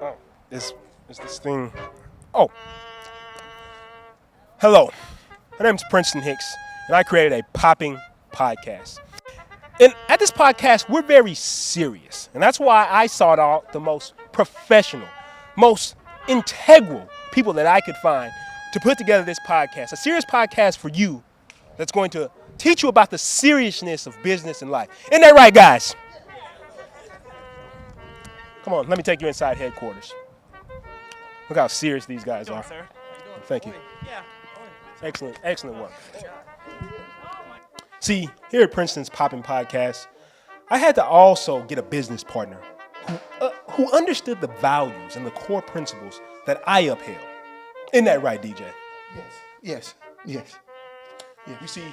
Oh, is this thing? Oh, hello. My name's Princeton Hicks, and I created a popping podcast. And at this podcast, we're very serious, and that's why I sought out the most professional, most integral people that I could find to put together this podcast. A serious podcast for you that's going to teach you about the seriousness of business and life. Isn't that right, guys? Come on, let me take you inside headquarters. Look how serious these guys are. Sir? Thank you. Yeah. Excellent work. See, here at Princeton's Poppin' Podcast, I had to also get a business partner who understood the values and the core principles that I upheld. Isn't that right, DJ? Yes. You see,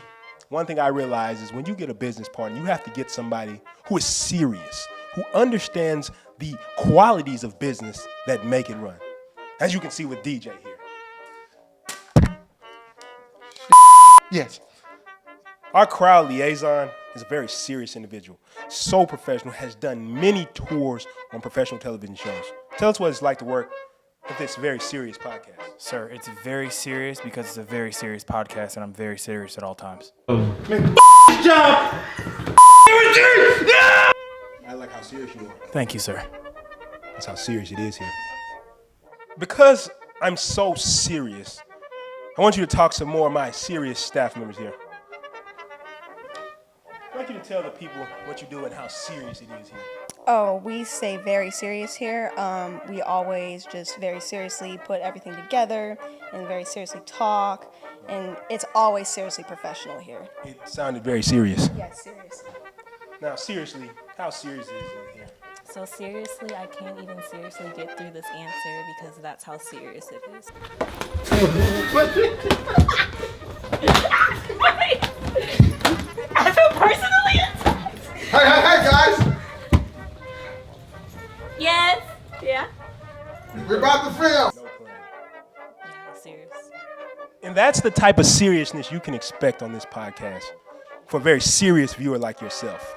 one thing I realize is when you get a business partner, you have to get somebody who is serious, who understands the qualities of business that make it run. As you can see with DJ here. Yes. Our crowd liaison is a very serious individual, so professional, has done many tours on professional television shows. Tell us what it's like to work with this very serious podcast. Sir, it's very serious because it's a very serious podcast, and I'm very serious at all times. Job! I like how serious you are. Thank you, sir. That's how serious it is here. Because I'm so serious, I want you to talk to more of my serious staff members here. I'd like you to tell the people what you do and how serious it is here. Oh, we stay very serious here. We always just very seriously put everything together and very seriously talk. And it's always seriously professional here. It sounded very serious. Yes, serious. Now, seriously, how serious is it here? So seriously, I can't even seriously get through this answer because that's how serious it is. I feel personally attacked. Hey, guys! Yes. Yeah. We're about to film. No plan. Yeah, serious. And that's the type of seriousness you can expect on this podcast for a very serious viewer like yourself.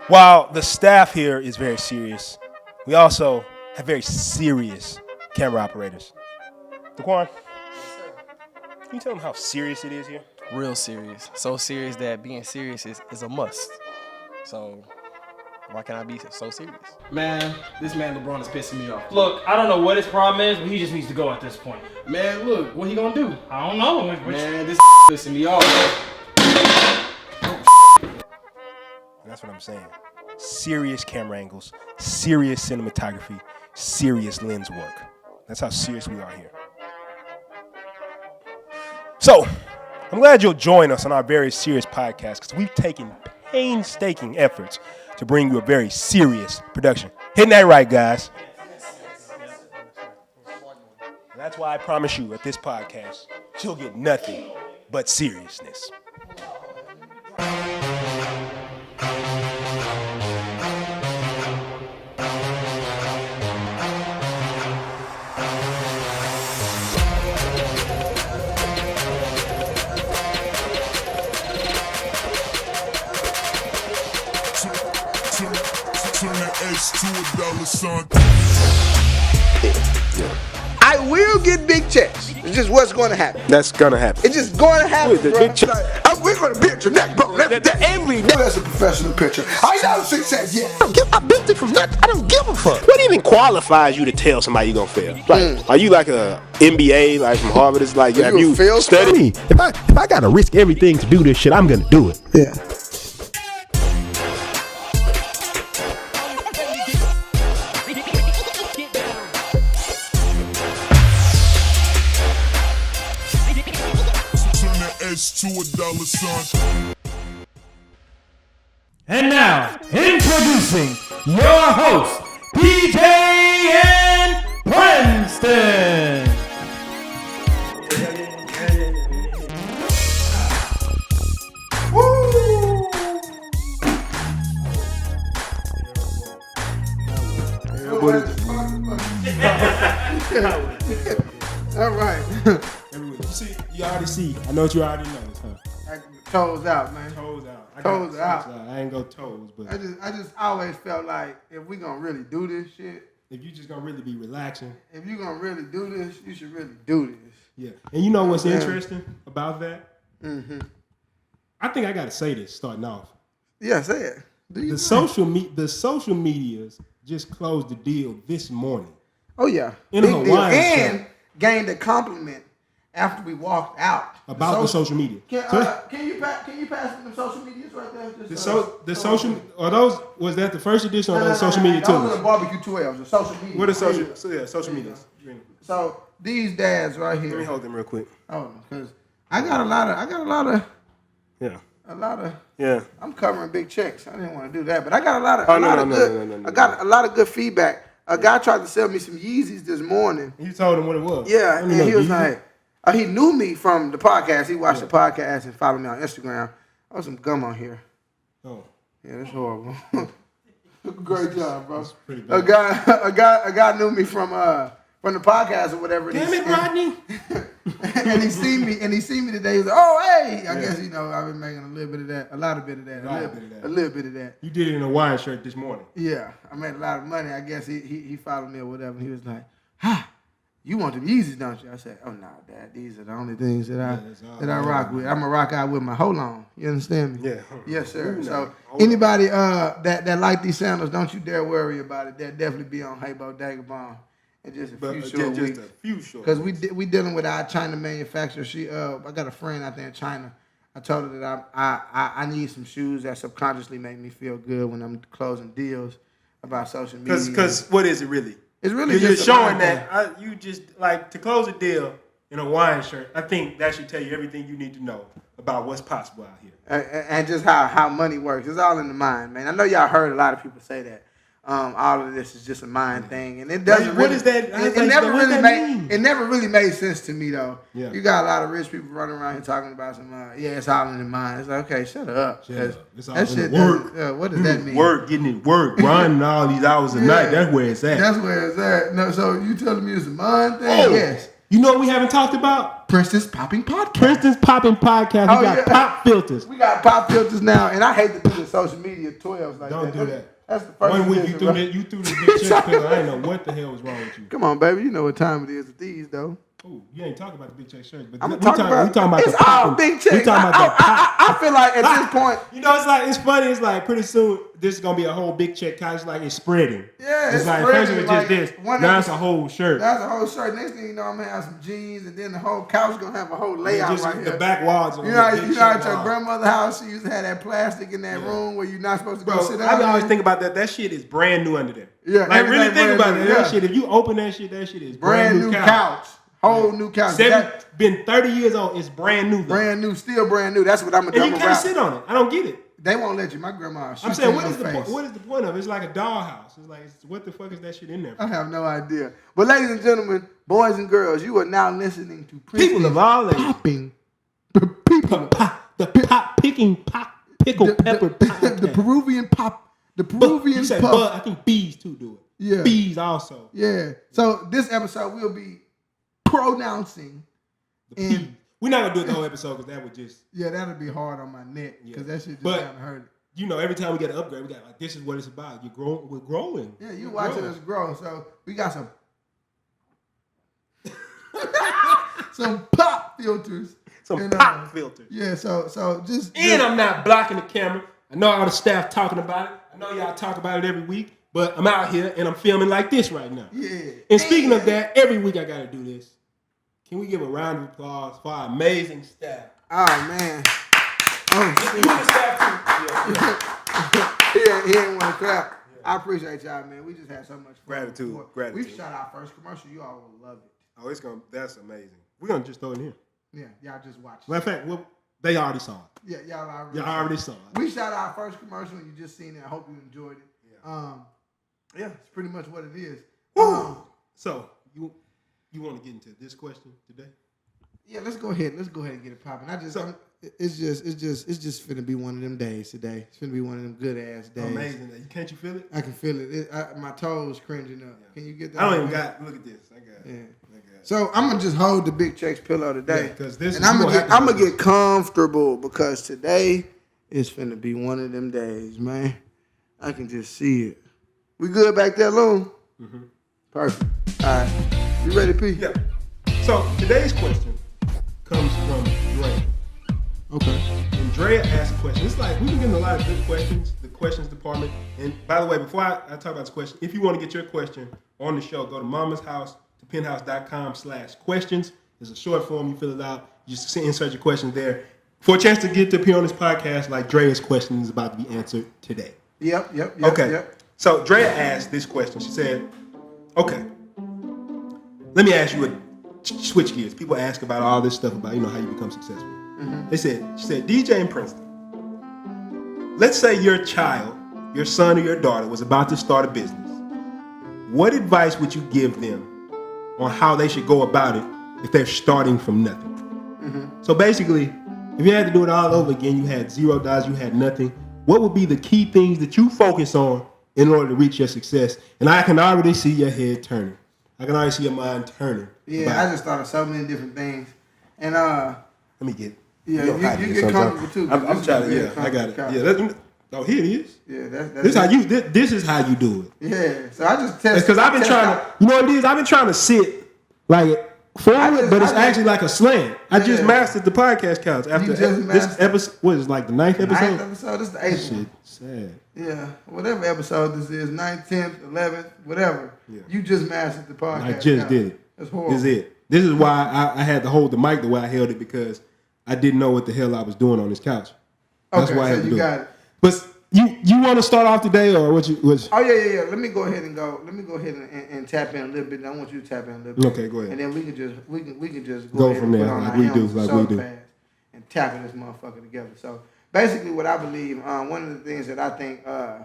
While the staff here is very serious, we also have very serious camera operators. Daquan, can you tell them how serious it is here? Real serious. So serious that being serious is a must. So why can't I be so serious? Man, this man LeBron is pissing me off. Look, I don't know what his problem is, but he just needs to go at this point. Man, look, what he gonna do? I don't know. Man, this pissing me off. And that's what I'm saying. Serious camera angles, serious cinematography, serious lens work. That's how serious we are here. So, I'm glad you'll join us on our very serious podcast because we've taken painstaking efforts to bring you a very serious production. Hitting that right, guys? And that's why I promise you at this podcast, you'll get nothing but seriousness. I will get big checks. It's just what's going to happen. That's gonna happen. It's just going to happen, The bro. big check. We're going to pitch your neck, bro. Every day. That's a professional pitcher. I know success, yeah. I built it from nothing. I don't give a fuck. What even qualifies you to tell somebody you're gonna fail? Like, are you like a MBA, like from Harvard? It's like, have you fail studied? If I gotta risk everything to do this shit, I'm gonna do it. Yeah. To $1, son. And now, introducing your host, DJ and Princeton. All right. You already see. I know what you already know. Huh? Toes out, man. Toes out. Toes out. I ain't go toes, but I just always felt like if we gonna really do this shit, if you just gonna really be relaxing. If you're gonna really do this, you should really do this. Yeah. And you know what's interesting about that? Mm-hmm. I think I gotta say this starting off. Yeah, say it. The social medias just closed the deal this morning. Oh yeah. In a Hawaiian and shirt. Gained a compliment after we walked out. About the social media. Can you pass me the social medias right there? Was that the first edition or the social media too? Those are the barbecue 12s, the social media. What are social medias? So these dads right here. Let me hold them real quick. Oh, because I got a lot of Yeah. I'm covering big checks. I didn't want to do that, but I got a lot of good feedback. A guy tried to sell me some Yeezys this morning. You told him what it was. Yeah, and he was like, he knew me from the podcast. He watched the podcast and followed me on Instagram. I was some gum on here. Oh. Yeah, that's horrible. Great job, bro. That's pretty bad. A guy knew me from the podcast or whatever. Damn it, Rodney. and he seen me today. He was like, "Oh, hey!" I guess I've been making a little bit of that. You did it in a wine shirt this morning. Yeah, I made a lot of money. I guess he followed me or whatever. He was like, you want them Yeezys, don't you? I said, oh no, Dad. These are the only things that I rock with. I'm gonna rock out with my hold on. You understand me? Yeah. Yes, sir. So anybody that like these sandals, don't you dare worry about it. They'll definitely be on Hey Bodega Bomb. In just a few short weeks. Because we dealing with our China manufacturer. I got a friend out there in China. I told her that I need some shoes that subconsciously make me feel good when I'm closing deals about social media. Because what is it really? It's really you're showing that you just like to close a deal in a wine shirt. I think that should tell you everything you need to know about what's possible out here. And just how money works. It's all in the mind, man. I know y'all heard a lot of people say that. All of this is just a mind thing, and it doesn't. What is that? It never really made sense to me though. Yeah. You got a lot of rich people running around here talking about some. It's all in the mind. It's like, okay, shut up. It's all that in shit. work. What does that mean? Work, getting it work, grinding all these hours a night. That's where it's at. That's where it's at. No, so you telling me it's a mind thing? Yes. You know what we haven't talked about? Princeton's Popping Podcast. Princeton's Popping Podcast. We got pop filters. We got pop filters now, and I hate to do the social media 12s like Don't that. do that. That's the first 1 week you threw this big check pill. I didn't know what the hell was wrong with you. Come on, baby. You know what time it is with these, though. Oh, you ain't talking about the big check shirts, but we talking about it's the all big checks. We talking about I feel like at this point, you know, it's funny. It's like pretty soon this is gonna be a whole big check. Kind of like it's spreading. Yeah, it's like first it was just this. Now it's a whole shirt. That's a whole shirt. Next thing you know, I'm gonna have some jeans, and then the whole couch gonna have a whole layout right here. The back walls. You know, at your grandmother's house, she used to have that plastic in that room where you're not supposed to go sit down. I always think about that. That shit is brand new under there. Yeah, like really think about it. That shit. If you open that shit is brand new couch. Whole new couch. Been 30 years old. It's brand new. Though. Brand new, still brand new. That's what I'm gonna do. And you can't sit on it. I don't get it. They won't let you. My grandma. I'm saying, what is the point of it? It's like a dollhouse. It's like, what the fuck is that shit in there for? I have no idea. But ladies and gentlemen, boys and girls, you are now listening to people of all ages. Popping. The pickle pepper podcast. The Peruvian pop. The Peruvian you say puff. Bud, I think bees too do it. Yeah. Bees also. Yeah. So this episode will be pronouncing. And we're not gonna do it the whole episode because that would just that'd be hard on my neck because that shit just haven't heard it. You know, every time we get an upgrade, we got like this is what it's about. We're growing. Yeah, you're watching us grow. So we got some some pop filters. Pop filters. Yeah, so just I'm not blocking the camera. I know all the staff talking about it. I know y'all talk about it every week, but I'm out here and I'm filming like this right now. Yeah. And speaking of that, every week I gotta do this. Can we give a round of applause for our amazing staff? Oh man. Oh, you the staff too. He didn't want to clap. Yeah. I appreciate y'all, man. We just had so much fun. Gratitude. We shot our first commercial. You all will love it. Oh, that's amazing. We're gonna just throw it in here. Yeah, y'all just watch it. Matter of fact, they already saw it. Yeah, y'all already saw it. We shot our first commercial and you just seen it. I hope you enjoyed it. Yeah, it's pretty much what it is. So you want to get into this question today? Yeah, let's go ahead and get it popping. It's just finna be one of them days today. It's finna be one of them good ass days. Amazing. Can't you feel it? I can feel it. My toes cringing up. Yeah. Can you get that? I don't even got. Look at this. I got. Yeah. So I'm gonna just hold the big checks pillow today, because this. And I'm gonna get comfortable because today is finna be one of them days, man. I can just see it. We good back there, Loon? Mm-hmm. Perfect. All right. You ready, P? Yeah. So today's question comes from Dre. Okay. And Drea asked a question. It's like we've been getting a lot of good questions, the questions department. And by the way, before I talk about this question, if you want to get your question on the show, go to mamashouse.penthouse.com/questions. There's a short form, you fill it out, you just insert your question there. For a chance to get to appear on this podcast, like Drea's question is about to be answered today. Yep. Okay. So Drea asked this question. She said, okay, let me ask you a switch gears. People ask about all this stuff about, how you become successful. She said, DJ in Princeton, let's say your child, your son or your daughter was about to start a business. What advice would you give them on how they should go about it if they're starting from nothing? So basically, if you had to do it all over again, you had $0, you had nothing, what would be the key things that you focus on in order to reach your success? And I can already see your head turning. I can already see your mind turning. Yeah, I just thought of so many different things. And let me get. Yeah, you get comfortable too. I'm trying to. Yeah, I got it. Yeah, oh, here it is. Yeah, that's this is how you do it. Yeah, so I just test. Because I've been trying to. You know what it is? I've been trying to sit like forward, but it's actually like a slant. I just mastered the podcast couch after this episode. What is it, like the 9th episode? 9th episode. This is the 8th one. Sad. Yeah, whatever episode this is, 9th, 10th, 11th, whatever. Yeah. You just mastered the podcast. I just did it. That's horrible. This is it. This is why I had to hold the mic the way I held it, because I didn't know what the hell I was doing on this couch. That's why I had to do it. But you want to start off today, or what you? Oh yeah. Let me go ahead and go. Let me go ahead and tap in a little bit. I want you to tap in a little bit. Okay, go ahead. And then we can just go ahead from there like we do, and tapping this motherfucker together. So basically, what I believe, one of the things that I think, I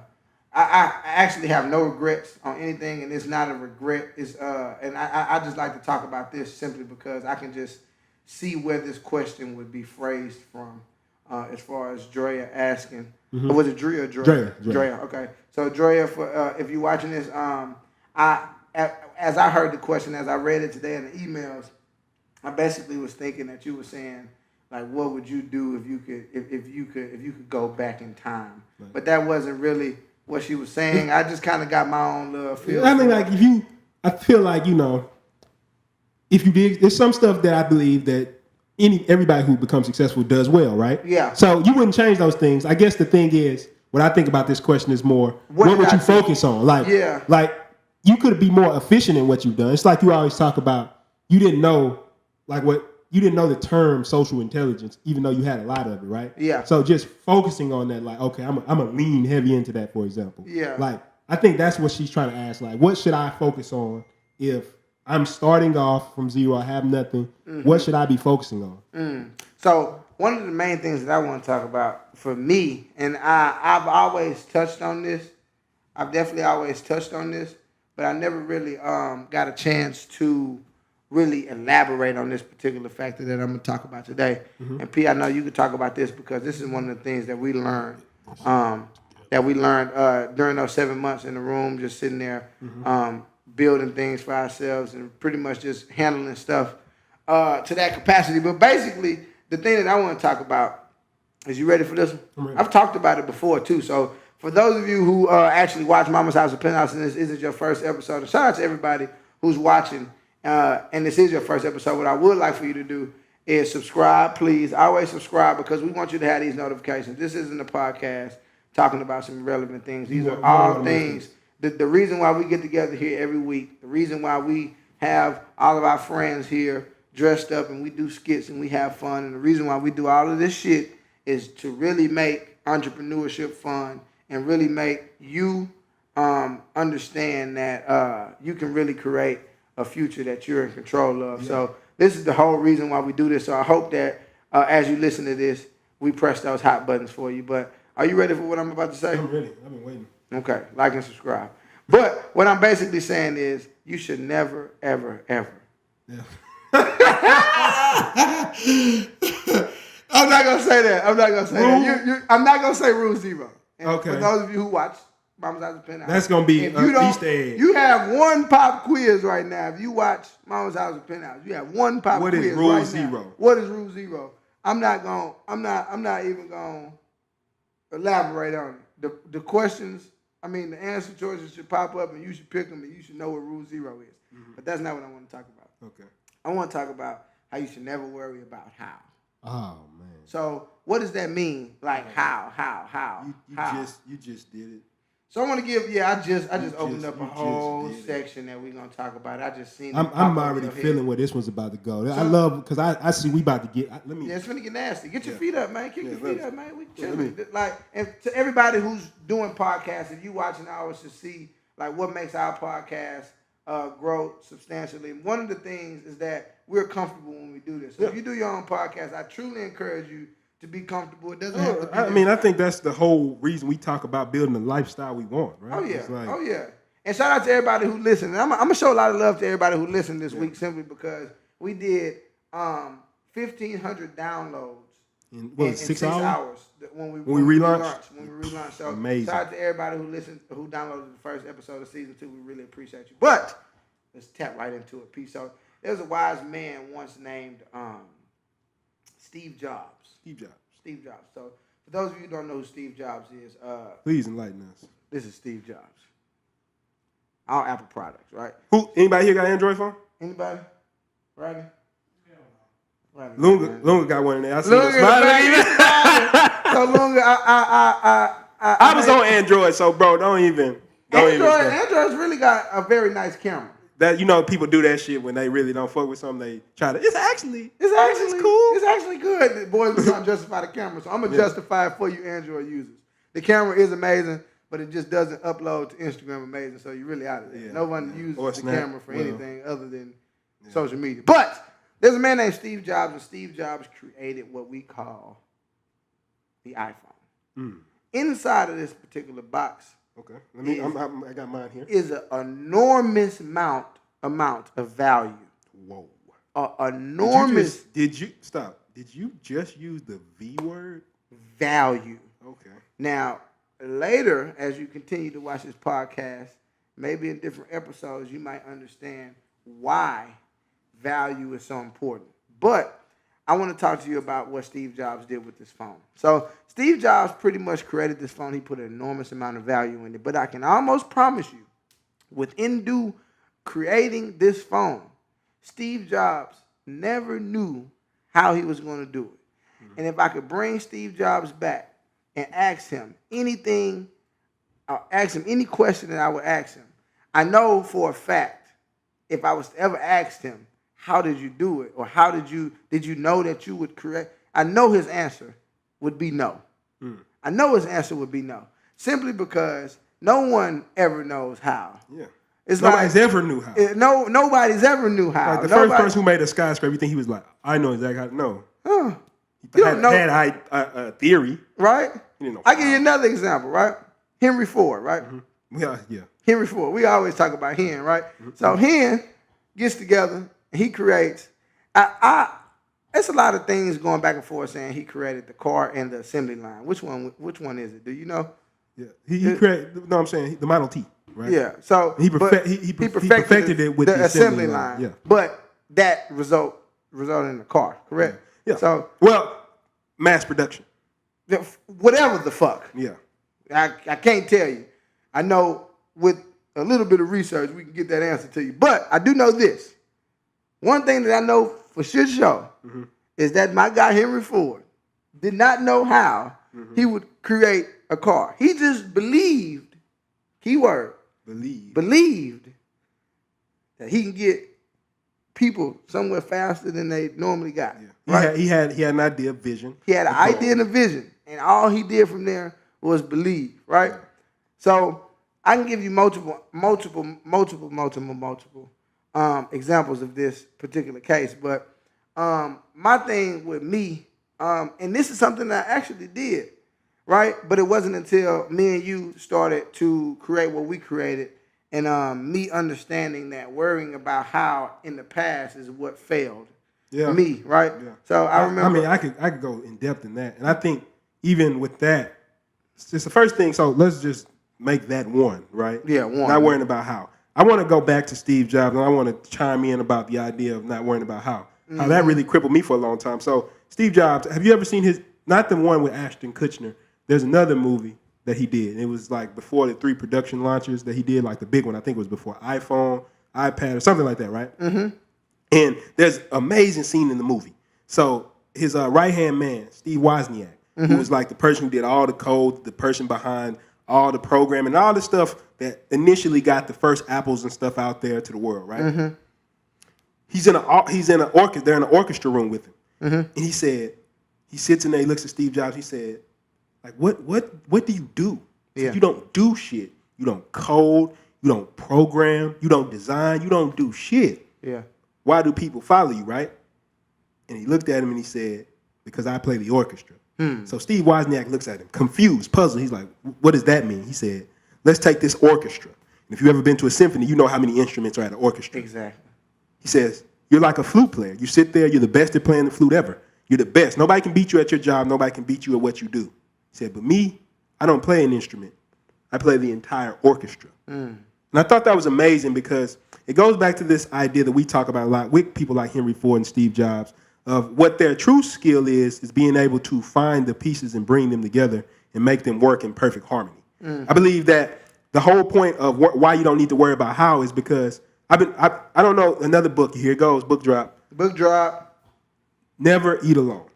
actually have no regrets on anything, and it's not a regret. It's and I just like to talk about this simply because I can just see where this question would be phrased from, as far as Drea asking. Or was it Drea or Drea? Drea. Okay. So Drea, for if you're watching this, as I heard the question, as I read it today in the emails, I basically was thinking that you were saying, like, what would you do if you could go back in time? Right. But that wasn't really what she was saying. I just kind of got my own little feel. I mean, like, I feel like, if you did, there's some stuff that I believe that everybody who becomes successful does well, right? Yeah. So you wouldn't change those things. I guess the thing is, what I think about this question is more, what would you focus on? Like you could be more efficient in what you've done. It's like you always talk about, you didn't know the term social intelligence, even though you had a lot of it, right? Yeah. So just focusing on that, like, okay, I'm a lean heavy into that, for example. Yeah. Like, I think that's what she's trying to ask. Like, what should I focus on if I'm starting off from zero, I have nothing. What should I be focusing on? So one of the main things that I want to talk about for me, and I've always touched on this. I've definitely always touched on this, but I never really got a chance to really elaborate on this particular factor that I'm going to talk about today. And P, I know you could talk about this because this is one of the things that we learned. During those 7 months in the room, just sitting there, building things for ourselves and pretty much just handling stuff to that capacity. But basically, the thing that I want to talk about, is you ready for this one? I've talked about it before too. So for those of you who actually watch Mama's House of Penthouse and this isn't your first episode, and shout out to everybody who's watching and this is your first episode, what I would like for you to do is subscribe, please. Always subscribe because we want you to have these notifications. This isn't a podcast talking about some relevant things. These are all things. The reason why we get together here every week, the reason why we have all of our friends here dressed up and we do skits and we have fun, and the reason why we do all of this shit is to really make entrepreneurship fun and really make you understand that you can really create a future that you're in control of. Yeah. So this is the whole reason why we do this. So I hope that as you listen to this, we press those hot buttons for you. But are you ready for what I'm about to say? I'm ready. I've been waiting. Okay, like and subscribe. But what I'm basically saying is you should never, ever, ever. Yeah. I'm not going to say that. I'm not going to say rule zero. And okay. For those of you who watch Mama's House of Penthouse, that's going to be Easter egg. You have one pop quiz right now. If you watch Mama's House of Penthouse, you have one pop quiz right now. What is rule zero? What is rule zero? I'm not even going to elaborate on it. The questions I mean, the answer choices should pop up, and you should pick them, and you should know what rule 0 is. But that's not what I want to talk about. Okay. I want to talk about how you should never worry about how. Oh man. So what does that mean? Like how? You just did it. So I want to give. Yeah, I just opened up a whole section that we're gonna talk about. I just seen. I'm already feeling where this one's about to go. I love because I see we about to get. Let me. Yeah, it's gonna get nasty. Get your feet up, man. Kick your feet up, man. We chilling. Like, and to everybody who's doing podcasts, if you watching ours to see like what makes our podcast grow substantially. One of the things is that we're comfortable when we do this. So if you do your own podcast, I truly encourage you to be comfortable. It doesn't have to be. I mean, I think that's the whole reason we talk about building the lifestyle we want, right? Oh yeah, oh yeah. And shout out to everybody who listened. I'm gonna show a lot of love to everybody who listened this week simply because we did 1,500 downloads in 6 hours? When we relaunched. So amazing. Shout out to everybody who listened, who downloaded the first episode of season 2. We really appreciate you. But let's tap right into it. Peace. So there's a wise man once named Steve Jobs. Steve Jobs. So for those of you who don't know who Steve Jobs is, please enlighten us. This is Steve Jobs. All Apple products, right? Anybody here got an Android phone? Anybody? Right? Lunga got one in there. I see Lunga, so Lunga, I was on Android, so bro, don't even. Android's really got a very nice camera. That people do that shit when they really don't fuck with something. They try to. It's actually cool. It's actually good. The boys was trying to justify the camera, so I'm gonna justify it for you Android users. The camera is amazing, but it just doesn't upload to Instagram amazing. So you're really out of there. Yeah. No one uses the camera for anything other than social media. But there's a man named Steve Jobs, and Steve Jobs created what we call the iPhone. Inside of this particular box. Okay, I got mine here. Is an enormous amount of value. Whoa. Enormous. Did you just use the V word? Value. Okay. Now, later, as you continue to watch this podcast, maybe in different episodes, you might understand why value is so important. But I want to talk to you about what Steve Jobs did with this phone. So Steve Jobs pretty much created this phone. He put an enormous amount of value in it. But I can almost promise you, within creating this phone, Steve Jobs never knew how he was going to do it. And if I could bring Steve Jobs back and ask him anything, I'll ask him any question that I would ask him, I know for a fact, if I was to ever ask him, how did you do it? Or did you know that you would create? I know his answer would be no. I know his answer would be no. Simply because no one ever knows how. Yeah. Nobody's ever knew how. Nobody's ever knew how. Like the first person who made a skyscraper, you think he was like, I know exactly how to know. He had a theory. Right? I give you another example, right? Henry Ford, right? Yeah. Henry Ford. We always talk about Hen, right? So Hen gets together. He creates. It's a lot of things going back and forth saying he created the car and the assembly line. Which one is it? Do you know? Yeah, he created. No, I'm saying the Model T, right? Yeah. So he perfected it with the assembly line. Yeah. But that resulted in the car, correct? Yeah. So mass production. Whatever the fuck. Yeah. I can't tell you. I know with a little bit of research we can get that answer to you. But I do know this. One thing that I know for sure is that my guy Henry Ford did not know how he would create a car. He just believed, keyword, believed that he can get people somewhere faster than they normally got. Yeah. Right? He had an idea, vision. He had an idea and a vision, and all he did from there was believe. Right? So I can give you multiple examples of this particular case, but my thing with me, and this is something that I actually did, right? But it wasn't until me and you started to create what we created, and me understanding that worrying about how in the past is what failed me, right? Yeah. So I remember. I could go in depth in that, and I think even with that, it's the first thing. So let's just make that one, right? Yeah, one. Not worrying about how. I want to go back to Steve Jobs, and I want to chime in about the idea of not worrying about how. How that really crippled me for a long time. So Steve Jobs, have you ever seen his? Not the one with Ashton Kutcher. There's another movie that he did. It was like before the 3 production launches that he did, like the big one. I think it was before iPhone, iPad, or something like that, right? Mm-hmm. And there's an amazing scene in the movie. So his right-hand man, Steve Wozniak, who was like the person who did all the code, the person behind all the programming, all the stuff that initially got the first Apples and stuff out there to the world, right? Mm-hmm. He's in an orchestra. They're in an orchestra room with him, and he said, he sits in there, he looks at Steve Jobs. He said, like, what do you do? Yeah. You don't do shit. You don't code. You don't program. You don't design. You don't do shit. Yeah. Why do people follow you, right? And he looked at him and he said, because I play the orchestra. So Steve Wozniak looks at him, confused, puzzled. He's like, what does that mean? He said, let's take this orchestra. And if you've ever been to a symphony, you know how many instruments are at an orchestra. Exactly. He says, you're like a flute player. You sit there, you're the best at playing the flute ever. You're the best. Nobody can beat you at your job. Nobody can beat you at what you do. He said, but me, I don't play an instrument. I play the entire orchestra. And I thought that was amazing because it goes back to this idea that we talk about a lot with people like Henry Ford and Steve Jobs of what their true skill is being able to find the pieces and bring them together and make them work in perfect harmony. I believe that the whole point of why you don't need to worry about how is because I don't know, another book, here it goes, book drop. Book drop. Never Eat Alone.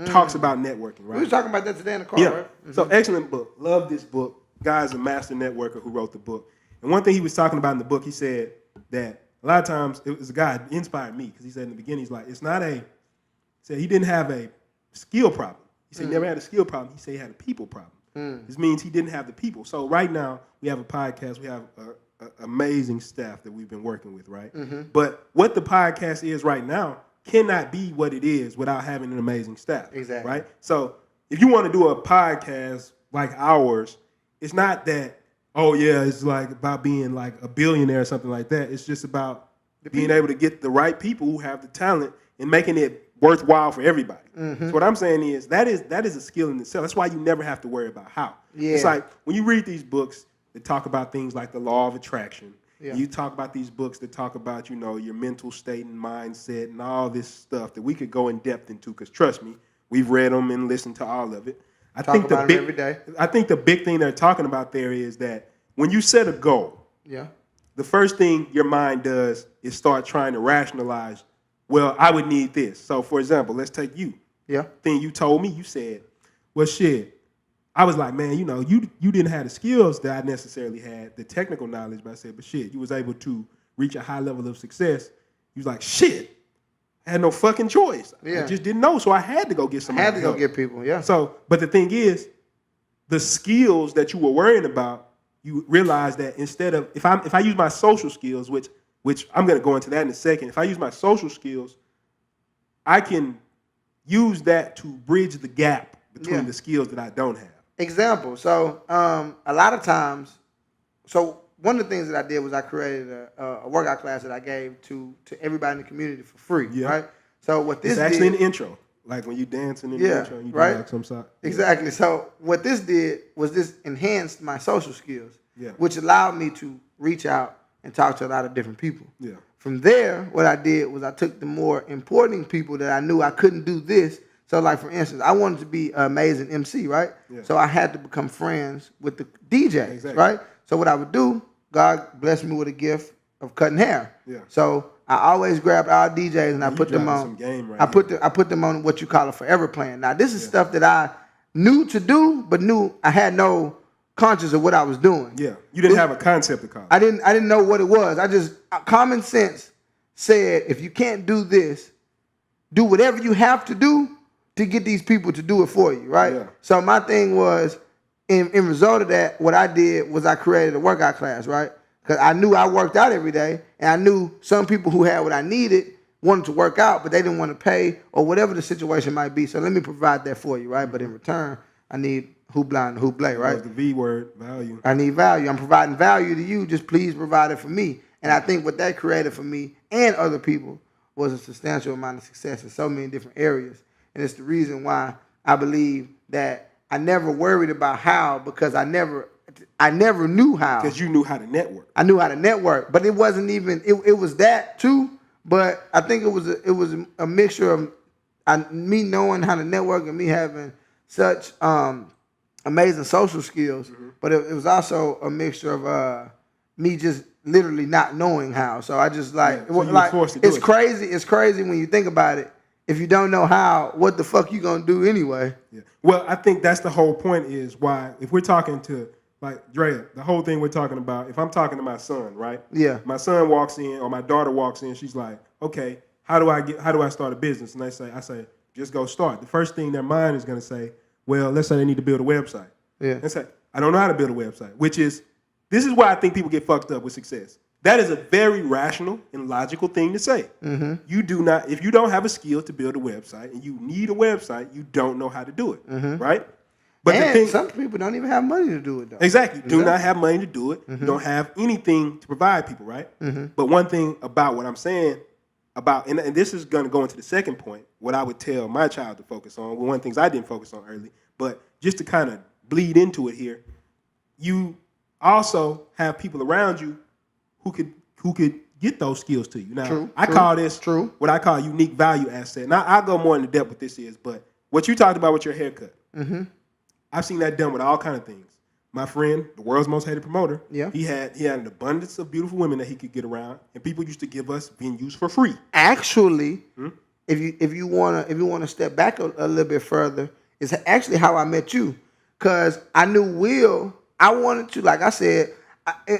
Talks about networking, right? We were talking about that today in the car, yeah. right? So excellent book. Love this book. Guy's a master networker who wrote the book. And one thing he was talking about in the book, he said that a lot of times, it was a guy that inspired me because he said in the beginning, he's like, it's not a, he said he didn't have a skill problem. He said he never had a skill problem. He said he had a people problem. This means he didn't have the people. So right now, we have a podcast. We have an amazing staff that we've been working with, right? But what the podcast is right now cannot be what it is without having an amazing staff. Exactly. Right? So if you want to do a podcast like ours, it's not that, oh yeah, it's like about being like a billionaire or something like that. It's just about being able to get the right people who have the talent and making it worthwhile for everybody. So what I'm saying is that is a skill in itself. That's why you never have to worry about how. Yeah. It's like when you read these books that talk about things like the law of attraction, you talk about these books that talk about, your mental state and mindset and all this stuff that we could go in depth into because trust me, we've read them and listened to all of it. I think the big thing they're talking about there is that when you set a goal, the first thing your mind does is start trying to rationalize, well, I would need this. So, for example, let's take you. Yeah. Thing you told me, you said, well, shit. I was like, man, you didn't have the skills that I necessarily had, the technical knowledge, but I said, but shit, you was able to reach a high level of success. You was like, shit, I had no fucking choice. I just didn't know, so I had to go get somebody. I had to go get people, yeah. So, but the thing is, the skills that you were worrying about, you realize that instead of, if I use my social skills, which I'm going to go into that in a second, if I use my social skills, I can use that to bridge the gap between the skills that I don't have. Example. So a lot of times, so one of the things that I did was I created a workout class that I gave to everybody in the community for free, right? So what this it's actually in the intro, like when you dancing in the intro, you do like some sort. Exactly. So what this did was this enhanced my social skills, which allowed me to reach out and talk to a lot of different people. Yeah. From there, what I did was I took the more important people that I knew I couldn't do this. So, like, for instance, I wanted to be an amazing MC, right? Yeah. So I had to become friends with the DJs, right? So what I would do, God blessed me with a gift of cutting hair. Yeah. So I always grabbed our DJs and I put them on. I put them on what you call a forever plan. Now, this is stuff that I knew to do, but knew I had no conscious of what I was doing. Yeah. You didn't have a concept of college. I didn't know what it was. I just common sense said, if you can't do this, do whatever you have to do to get these people to do it for you, right? Yeah. So my thing was, in result of that, what I did was I created a workout class, right? Because I knew I worked out every day, and I knew some people who had what I needed wanted to work out, but they didn't want to pay or whatever the situation might be. So let me provide that for you, right? But in return, I need hoopla and hooplay, right? That's the V word, value. I need value. I'm providing value to you. Just please provide it for me. And I think what that created for me and other people was a substantial amount of success in so many different areas. And it's the reason why I believe that I never worried about how, because I never knew how. Because you knew how to network. I knew how to network, but it wasn't even. It was that too. But I think it was a mixture of me knowing how to network and me having such amazing social skills, but it was also a mixture of me just literally not knowing how. So I just like, so you was forced to do it's it. crazy. It's crazy when you think about it. If you don't know how, what the fuck you gonna do anyway? Yeah. Well, I think that's the whole point is why if we're talking to like Drea, the whole thing we're talking about, if I'm talking to my son, right? Yeah. My son walks in or my daughter walks in, she's like, okay, how do I start a business? And I say, just go start. The first thing their mind is gonna say, well, let's say they need to build a website. Yeah. And say, I don't know how to build a website, this is why I think people get fucked up with success. That is a very rational and logical thing to say. Mm-hmm. You do not, if you don't have a skill to build a website and you need a website, you don't know how to do it, right? But and some people don't even have money to do it though. Exactly. Do not have money to do it. You don't have anything to provide people, right? But one thing about what I'm saying about, and this is going to go into the second point, what I would tell my child to focus on, one of the things I didn't focus on early, but just to kind of bleed into it here, you also have people around you who could get those skills to you. Now, I call this what I call unique value asset. Now, I'll go more into depth what this is, but what you talked about with your haircut, I've seen that done with all kind of things. My friend, the world's most hated promoter, he had an abundance of beautiful women that he could get around, and people used to give us venues for free. Actually, if you wanna step back a little bit further, it's actually how I met you, cause I knew Will. I wanted to, like I said,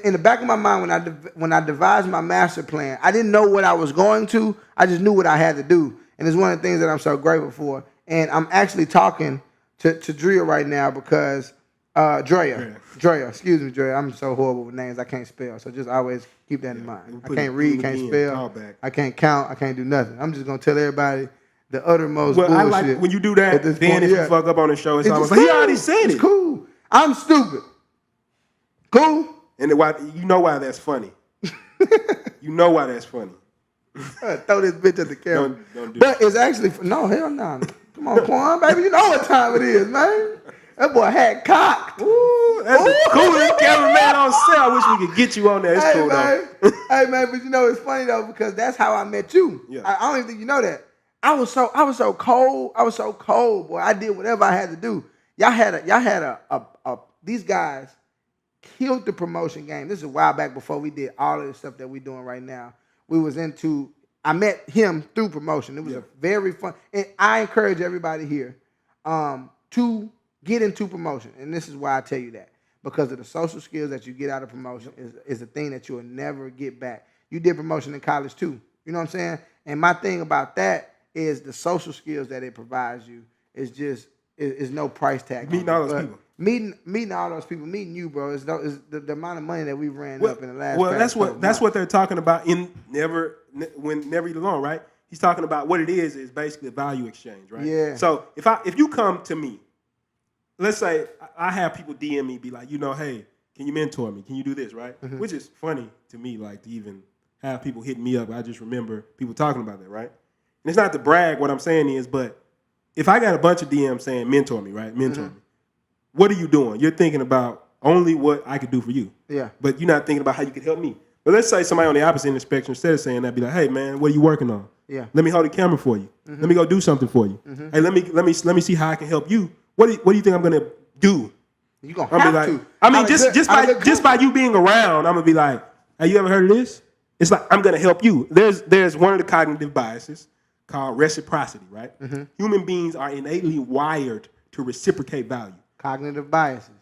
in the back of my mind when I devised my master plan, I didn't know what I was going to. I just knew what I had to do, and it's one of the things that I'm so grateful for. And I'm actually talking to Drea right now because Drea, excuse me, Drea. I'm so horrible with names. I can't spell, so just always keep that in mind. I can't read, can't spell, I can't count, I can't do nothing. I'm just gonna tell everybody the uttermost bullshit. I like when you do that. Then if you fuck up on the show, it's almost like he already said it. It's cool. I'm stupid. Cool. And you know why that's funny. You know why that's funny. Throw this bitch at the camera. Don't do but it's actually no hell no. Come on, Quan, baby. You know what time it is, man. That boy had cocked. Ooh, that's the coolest cameraman on set. I wish we could get you on there. It's cool though. Hey man, but you know it's funny though because that's how I met you. Yeah. I don't even think you know that. I was so cold. I was so cold, boy. I did whatever I had to do. Y'all had a these guys killed the promotion game. This is a while back before we did all of the stuff that we're doing right now. I met him through promotion. It was a very fun, and I encourage everybody here to get into promotion. And this is why I tell you that. Because of the social skills that you get out of promotion is a thing that you will never get back. You did promotion in college too. You know what I'm saying? And my thing about that is the social skills that it provides you is no price tag. Meeting all those people. Meeting all those people, meeting you, bro, is the amount of money that we've ran up in the last. Well, that's what they're talking about in Never Eat Alone, right? He's talking about what it is basically a value exchange, right? Yeah. So if you come to me, let's say I have people DM me, be like, hey, can you mentor me? Can you do this, right? Which is funny to me, like to even have people hitting me up. I just remember people talking about that, right? And it's not to brag. What I'm saying is, but if I got a bunch of DMs saying mentor me, right? Mentor me. What are you doing? You're thinking about only what I could do for you. Yeah. But you're not thinking about how you could help me. But let's say somebody on the opposite end of the spectrum, instead of saying that, be like, hey man, what are you working on? Yeah. Let me hold the camera for you. Let me go do something for you. Hey, let me see how I can help you. What do you think I'm gonna do? You're gonna have to. I mean, just by you being around, I'm gonna be like, hey, you ever heard of this? It's like I'm gonna help you. There's one of the cognitive biases called reciprocity, right? Human beings are innately wired to reciprocate value. Cognitive biases.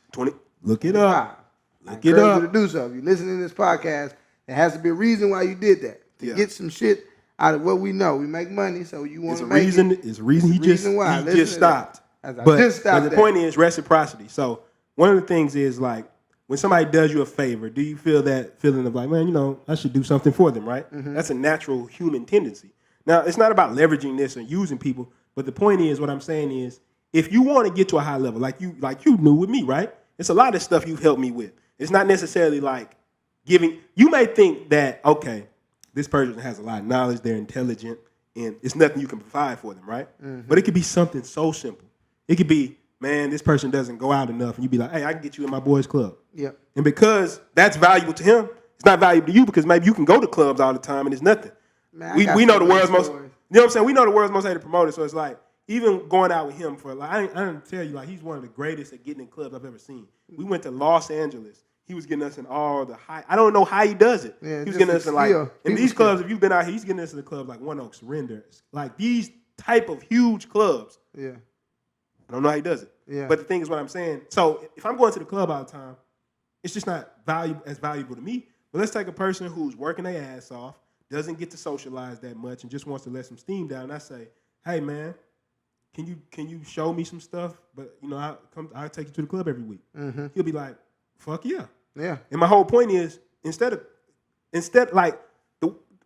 Look it up. Look it up. You to do so. If you listen to this podcast, there has to be a reason why you did that. To get some shit out of what we know. We make money, so you want to make it. It's a reason he just stopped. But the point is reciprocity. So one of the things is like when somebody does you a favor, do you feel that feeling of like, man, I should do something for them, right? That's a natural human tendency. Now, it's not about leveraging this and using people, but the point is, what I'm saying is, if you want to get to a high level, like you knew with me, right? It's a lot of stuff you've helped me with. It's not necessarily like giving. You may think that, okay, this person has a lot of knowledge, they're intelligent, and it's nothing you can provide for them, right? But it could be something so simple. It could be, man, this person doesn't go out enough, and you be like, hey, I can get you in my boys' club. Yeah. And because that's valuable to him, it's not valuable to you because maybe you can go to clubs all the time and it's nothing. Man, we know the world's most. You know what I'm saying? We know the world's most hated promoter, so it's like even going out with him for like I didn't tell you like he's one of the greatest at getting in clubs I've ever seen. We went to Los Angeles. He was getting us in all the high. I don't know how he does it. Yeah, he was getting us in like in these clubs. If you've been out here, he's getting us in the clubs like One Oak, Surrender, like these type of huge clubs. Yeah, I don't know how he does it. Yeah, but the thing is what I'm saying. So if I'm going to the club all the time, it's just not valuable to me. But let's take a person who's working their ass off, doesn't get to socialize that much, and just wants to let some steam down. And I say, hey man, can you show me some stuff? But you know, I'll take you to the club every week. Mm-hmm. He'll be like, fuck yeah. Yeah. And my whole point is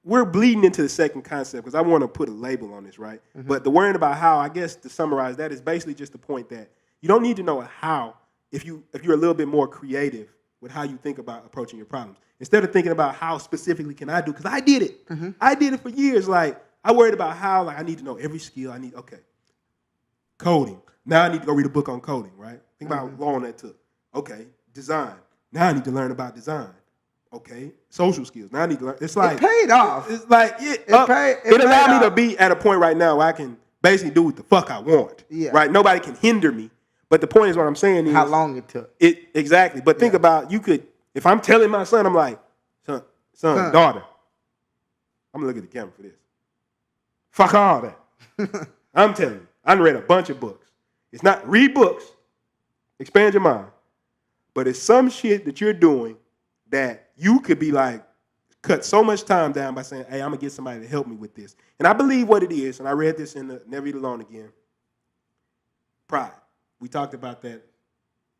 we're bleeding into the second concept because I want to put a label on this, right? Mm-hmm. But the worrying about how, I guess to summarize that is basically just the point that you don't need to know how if you're a little bit more creative with how you think about approaching your problems. Instead of thinking about how specifically can I do, because I did it. Mm-hmm. I did it for years. Like I worried about how I need to know every skill. Coding. Now I need to go read a book on coding, right? Think about how long that took. Okay, design. Now I need to learn about design. Okay, social skills. Now I need to learn. It's like it paid off. It's like it allowed me to be at a point right now where I can basically do what the fuck I want. Yeah. Right. Nobody can hinder me. But the point is, what I'm saying is how long it took. Exactly. But think about if I'm telling my son, I'm like, son, daughter, I'm gonna look at the camera for this. Fuck all that. I'm telling you, I read a bunch of books. It's not read books, expand your mind. But it's some shit that you're doing that you could be like, cut so much time down by saying, hey, I'm going to get somebody to help me with this. And I believe what it is, and I read this in the Never Eat Alone Again, pride. We talked about that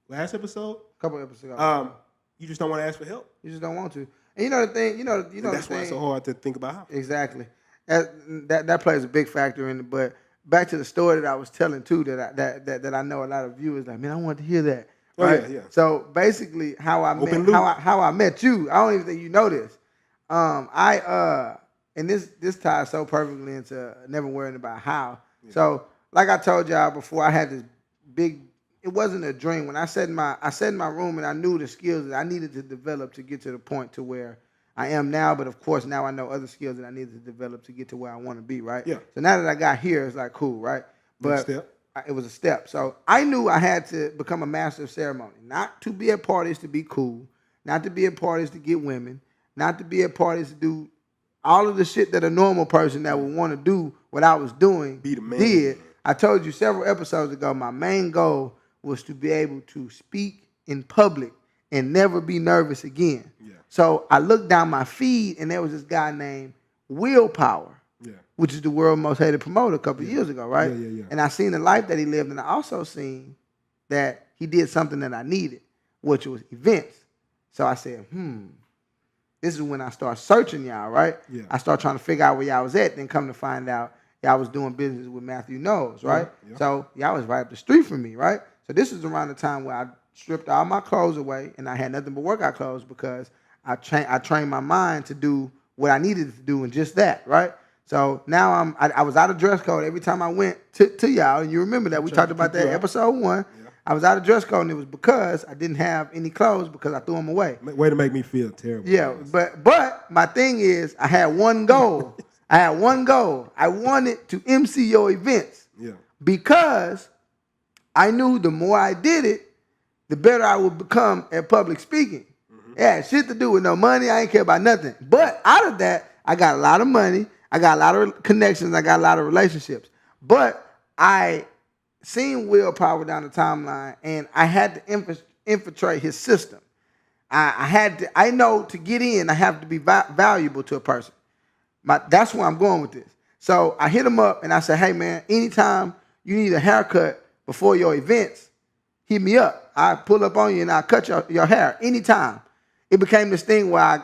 last episode. A couple episodes ago. You just don't want to ask for help. You just don't want to. And you know the thing, that's why it's so hard to think about how. Exactly. That plays a big factor in it. But back to the story that I was telling too, that I know a lot of viewers like, man, I want to hear that. Right? Yeah. So basically, how I met you, I don't even think you know this. And this ties so perfectly into never worrying about how. Yeah. So like I told y'all before, I had this big. It wasn't a dream. When I sat in my room and I knew the skills that I needed to develop to get to the point to where I am now. But of course, now I know other skills that I needed to develop to get to where I want to be. Right. Yeah. So now that I got here, it's like cool. Right. But it was a step. So I knew I had to become a master of ceremony. Not to be at parties to be cool. Not to be at parties to get women. Not to be at parties to do all of the shit that a normal person that would want to do what I was doing did. I told you several episodes ago, my main goal was to be able to speak in public and never be nervous again. Yeah. So I looked down my feed and there was this guy named Willpower. Yeah. Which is the world's most hated promoter a couple of years ago, right? Yeah. And I seen the life that he lived, and I also seen that he did something that I needed, which was events. So I said, this is when I start searching y'all, right? Yeah. I start trying to figure out where y'all was at, then come to find out y'all was doing business with Matthew Knowles, right? Yeah. So y'all was right up the street from me, right? So this is around the time where I stripped all my clothes away, and I had nothing but workout clothes because I trained my mind to do what I needed to do and just that, right? So now I was out of dress code every time I went to y'all, and you remember that we talked about that episode 1. Yeah. I was out of dress code, and it was because I didn't have any clothes because I threw them away. Way to make me feel terrible. Yeah, but my thing is I had one goal. I wanted to MC your events. Yeah. Because I knew the more I did it, the better I would become at public speaking. Mm-hmm. It had shit to do with no money. I ain't care about nothing. But out of that, I got a lot of money. I got a lot of connections. I got a lot of relationships. But I seen Willpower down the timeline, and I had to infiltrate his system. I know to get in, I have to be valuable to a person. That's where I'm going with this. So I hit him up, and I said, hey, man, anytime you need a haircut before your events, hit me up. I pull up on you, and I'll cut your hair anytime. It became this thing where I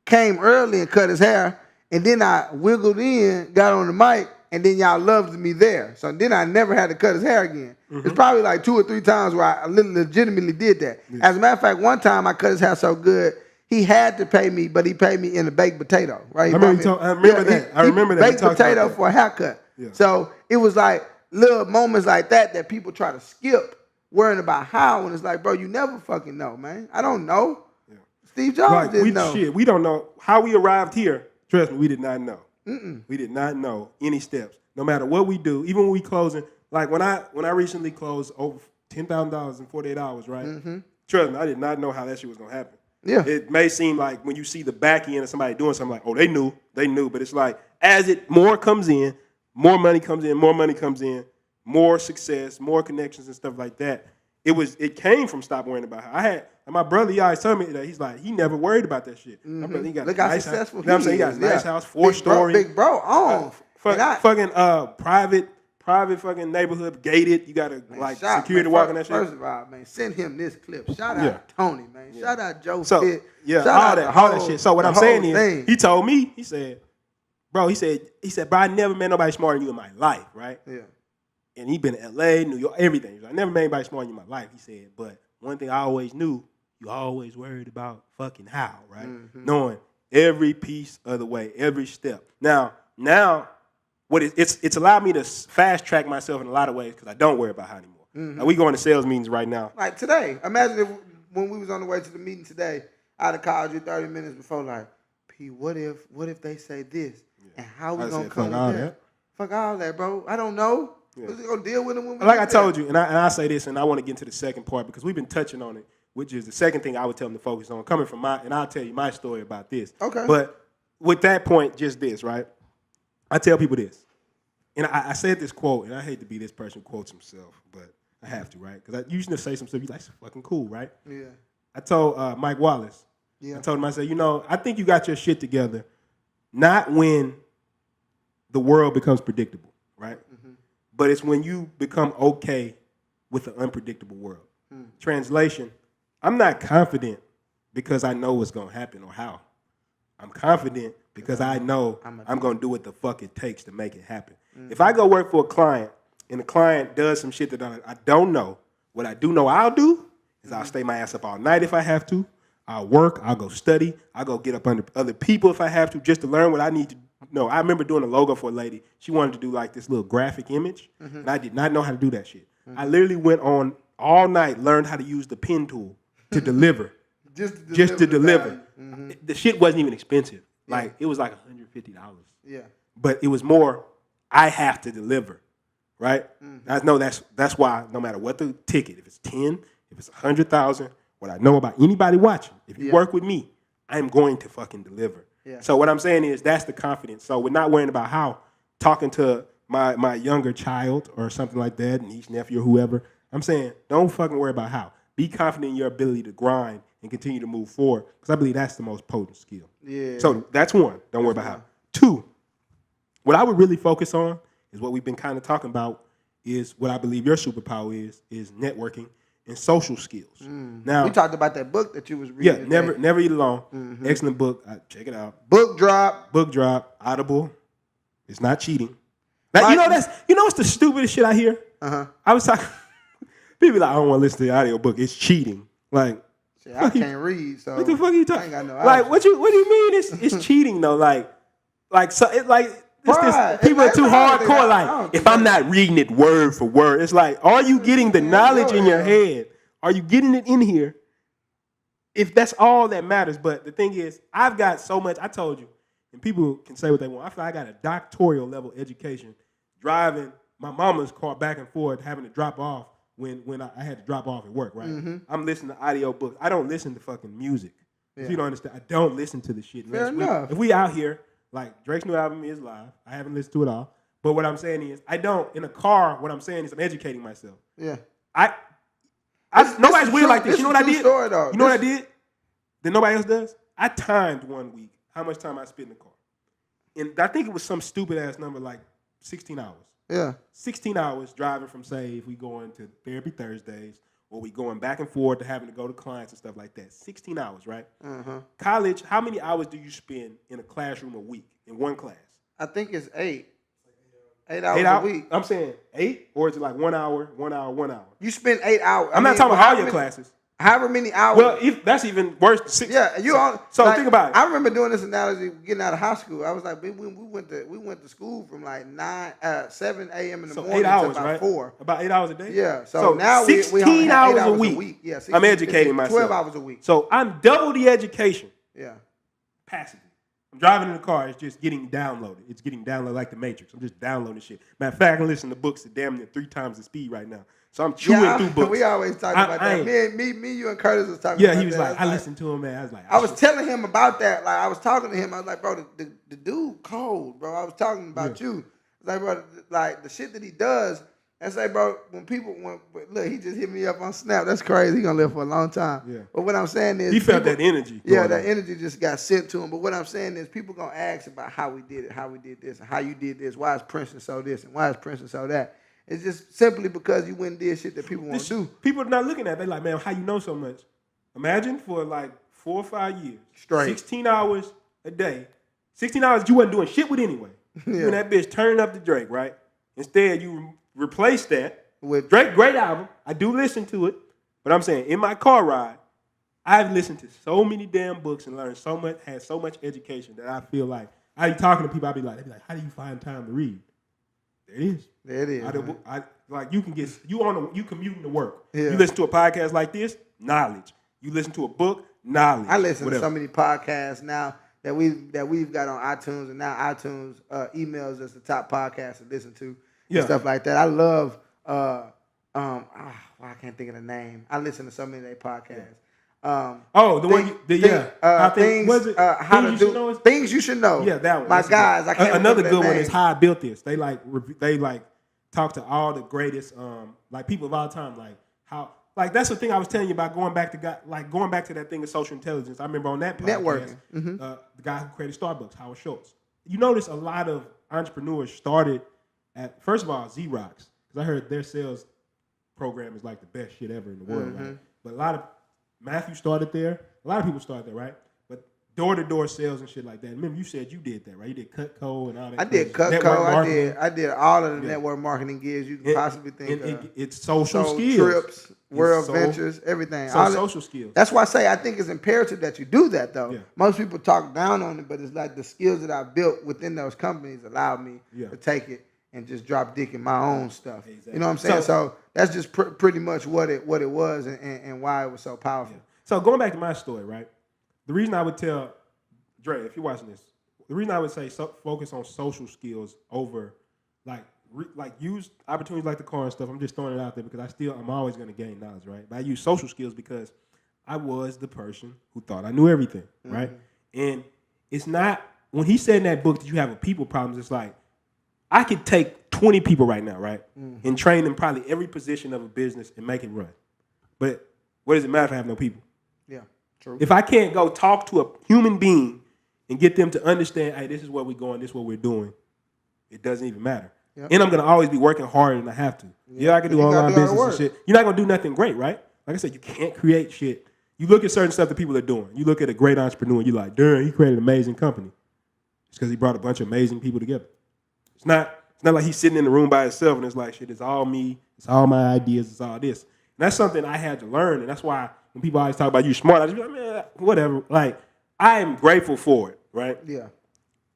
came early and cut his hair, and then I wiggled in, got on the mic, and then y'all loved me there. So then I never had to cut his hair again. Mm-hmm. It's probably like 2 or 3 times where I legitimately did that. Yeah. As a matter of fact, one time I cut his hair so good, he had to pay me, but he paid me in a baked potato. Right? I remember that. Baked potato for a haircut. Yeah. So it was like little moments like that people try to skip, worrying about how, and it's like, bro, you never fucking know, man. I don't know. Yeah. Steve Jobs didn't know. We don't know how we arrived here. Trust me, we did not know. Mm-mm. We did not know any steps. no matter what we do, even when we closing, like when I recently closed over $10,000 in 48 hours, right? Mm-hmm. Trust me, I did not know how that shit was gonna happen. Yeah. It may seem like when you see the back end of somebody doing something like, oh, they knew, but it's like as it more comes in, more money comes in, more success, more connections and stuff like that. It came from stop worrying about how I had. And my brother, he always told me that he's like, he never worried about that shit. Mm-hmm. My brother, he got Look a how nice successful house. You know what I'm saying? He got a nice house, 4-story. Big bro, on. Fucking private fucking neighborhood, gated. You got to like security walking that shit. First of all, man, send him this clip. Shout out Tony, man. Yeah. Shout out Joe So, Pitt. yeah, Shout all that shit. So what I'm saying is, he told me, he said, bro, he said, bro, I never met nobody smarter than you in my life, right? Yeah. And he been in LA, New York, everything. He's like, I never met anybody smarter than you in my life. He said, but one thing I always knew, you always worried about fucking how, right? Mm-hmm. Knowing every piece of the way, every step. Now, what it's allowed me to fast track myself in a lot of ways because I don't worry about how anymore. Mm-hmm. Like we going to sales meetings right now. Like today, imagine if when we was on the way to the meeting today, I'd have called you 30 minutes before, like, P, what if they say this? Yeah. And how we gonna come with that? Fuck all that, bro. I don't know. Yeah. We're gonna deal with them when we like I told you, and I say this, and I want to get into the second part because we've been touching on it, which is the second thing I would tell them to focus on, coming from and I'll tell you my story about this. Okay. But with that point, just this, right? I tell people this, and I said this quote, and I hate to be this person who quotes himself, but I have to, right? Because I usually say some stuff, you like, it's fucking cool, right? Yeah. I told Mike Wallace, I told him, I said, I think you got your shit together, not when the world becomes predictable, right? Mm-hmm. But it's when you become okay with the unpredictable world. Translation, I'm not confident because I know what's going to happen or how. I'm confident because I know I'm going to do what the fuck it takes to make it happen. Mm-hmm. If I go work for a client and the client does some shit that I don't know, what I do know I'll do is I'll stay my ass up all night if I have to. I'll work. I'll go study. I'll go get up under other people if I have to just to learn what I need to know. I remember doing a logo for a lady. She wanted to do like this little graphic image, and I did not know how to do that shit. I literally went on all night, learned how to use the pen tool to deliver. just to deliver. The shit wasn't even expensive. Like, it was like $150. Yeah. But it was more, I have to deliver, right? I know that's why no matter what the ticket, if it's 10, if it's 100,000, what I know about anybody watching, if you work with me, I'm going to fucking deliver. Yeah. So what I'm saying is that's the confidence. So we're not worrying about how talking to my younger child or something like that, niece, nephew, or whoever. I'm saying don't fucking worry about how. Be confident in your ability to grind and continue to move forward because I believe that's the most potent skill. Yeah. So that's one. Don't worry about how. Two, what I would really focus on is what we've been kind of talking about is what I believe your superpower is networking and social skills. Now we talked about that book that you was reading. Yeah, Never Eat Alone. Excellent book. Check it out. Book drop. Audible. It's not cheating. Now, you know what's the stupidest shit I hear? I was talking. People like, I don't want to listen to the audio book. It's cheating. Like, shit, I can't read. So what the fuck are you talking? I ain't got no like, what do you mean? It's cheating though. People are too hardcore. Like, if I'm not reading it word for word, it's like, are you getting the knowledge in your head? Are you getting it in here? If that's all that matters. But the thing is, I've got so much. I told you, and people can say what they want. I feel like I got a doctoral level education driving my mama's car back and forth, having to drop off when I had to drop off at work, right? I'm listening to audio books. I don't listen to fucking music. If you don't understand, I don't listen to the shit. Fair enough. If we out here, like Drake's new album is live. I haven't listened to it all. But what I'm saying is, I don't, in a car, what I'm saying is I'm educating myself. Yeah. Nobody's weird like this. You know what I did? Story, though. You know what I did that nobody else does? I timed 1 week how much time I spent in the car. And I think it was some stupid ass number like 16 hours. Yeah. 16 hours driving from, say, if we going to Therapy Thursdays or we going back and forth to having to go to clients and stuff like that. 16 hours, right? College, how many hours do you spend in a classroom a week in one class? I think it's 8. 8 hours a week. I'm saying 8, or is it like 1 hour, 1 hour, 1 hour? You spend 8 hours. I'm not talking about all your classes. However many hours. Well, that's even worse. 6. Yeah, So like, think about it. I remember doing this analogy getting out of high school. I was like, we went to school from like 7 a.m. in the morning 8 hours, to about right? 4. About 8 hours a day. Yeah. So now 16 hours a week. Yeah. 16, I'm educating 15, myself. 12 hours a week. So I'm double the education. Yeah. Passively. I'm driving in the car. It's just getting downloaded. It's getting downloaded like the Matrix. I'm just downloading shit. Matter of fact, I can listen to books at damn near 3 times the speed right now. So I'm chewing through books. We always talk about that. Me, you, and Curtis was talking about that. Yeah, he was like, I listened to him, man. I was like, I was telling him about that. Like, I was talking to him. I was like, bro, the dude cold, bro. I was talking about you. Like, bro, like the shit that he does. I say, bro, look, he just hit me up on Snap. That's crazy. He gonna live for a long time. Yeah. But what I'm saying is, he felt that energy. Yeah, that energy just got sent to him. But what I'm saying is, people gonna ask about how we did it, how we did this, and how you did this. Why is Princeton so this, and why is Princeton so that? It's just simply because you went and did shit that people want to do. People are not looking at it. They like, man, how you know so much? Imagine for like 4 or 5 years, straight, 16 hours a day, 16 hours you wasn't doing shit with anyway. You and that bitch turning up the Drake, right? Instead, you replace that with Drake. Great album. I do listen to it, but I'm saying in my car ride, I've listened to so many damn books and learned so much, had so much education that I feel like I be talking to people. They be like, how do you find time to read? There it is. There it is. Like you can get you commuting to work. Yeah. You listen to a podcast like this, knowledge. You listen to a book, knowledge. I listen to so many podcasts now that we've got on iTunes, and now iTunes emails us the top podcasts to listen to. And stuff like that. I love. I can't think of the name. I listen to so many of their podcasts. Things you should know. Yeah, that one. My guys, I can't. Another good one is How I Built This. They talk to all the greatest like people of all time. Like how that's the thing I was telling you about going back to that thing of social intelligence. I remember on that podcast, networking. The guy who created Starbucks, Howard Schultz. You notice a lot of entrepreneurs started at, first of all, Xerox, because I heard their sales program is like the best shit ever in the world, right? But Matthew started there. A lot of people started there, right? But door-to-door sales and shit like that. Remember, you said you did that, right? You did Cutco and all that. I did Cutco. I did all of the network marketing gigs you can possibly think of. It's social skills. Trips, World Ventures, everything. So social skills. That's why I say I think it's imperative that you do that, though. Yeah. Most people talk down on it, but it's like the skills that I built within those companies allowed me to take it and just drop dick in my own stuff. Exactly. You know what I'm saying? So that's just pretty much what it was and why it was so powerful. Yeah. So going back to my story, right? The reason I would tell Dre, if you're watching this, the reason I would say focus on social skills over use opportunities like the car and stuff. I'm just throwing it out there because I'm always going to gain knowledge, right? But I use social skills because I was the person who thought I knew everything, right? And it's not, when he said in that book that you have a people problem, it's like, I could take 20 people right now, right? And train them probably every position of a business and make it run. But what does it matter if I have no people? Yeah, true. If I can't go talk to a human being and get them to understand, hey, this is where we're going, this is what we're doing, it doesn't even matter. Yep. And I'm going to always be working harder than I have to. Yeah, I can do online business and shit. You're not going to do nothing great, right? Like I said, you can't create shit. You look at certain stuff that people are doing. You look at a great entrepreneur and you're like, darn, he created an amazing company. It's because he brought a bunch of amazing people together. It's not like he's sitting in the room by himself and it's like, shit, it's all me. It's all my ideas. It's all this. And that's something I had to learn. And that's why when people always talk about you smart, I just be like, man, whatever. Like, I am grateful for it, right? Yeah.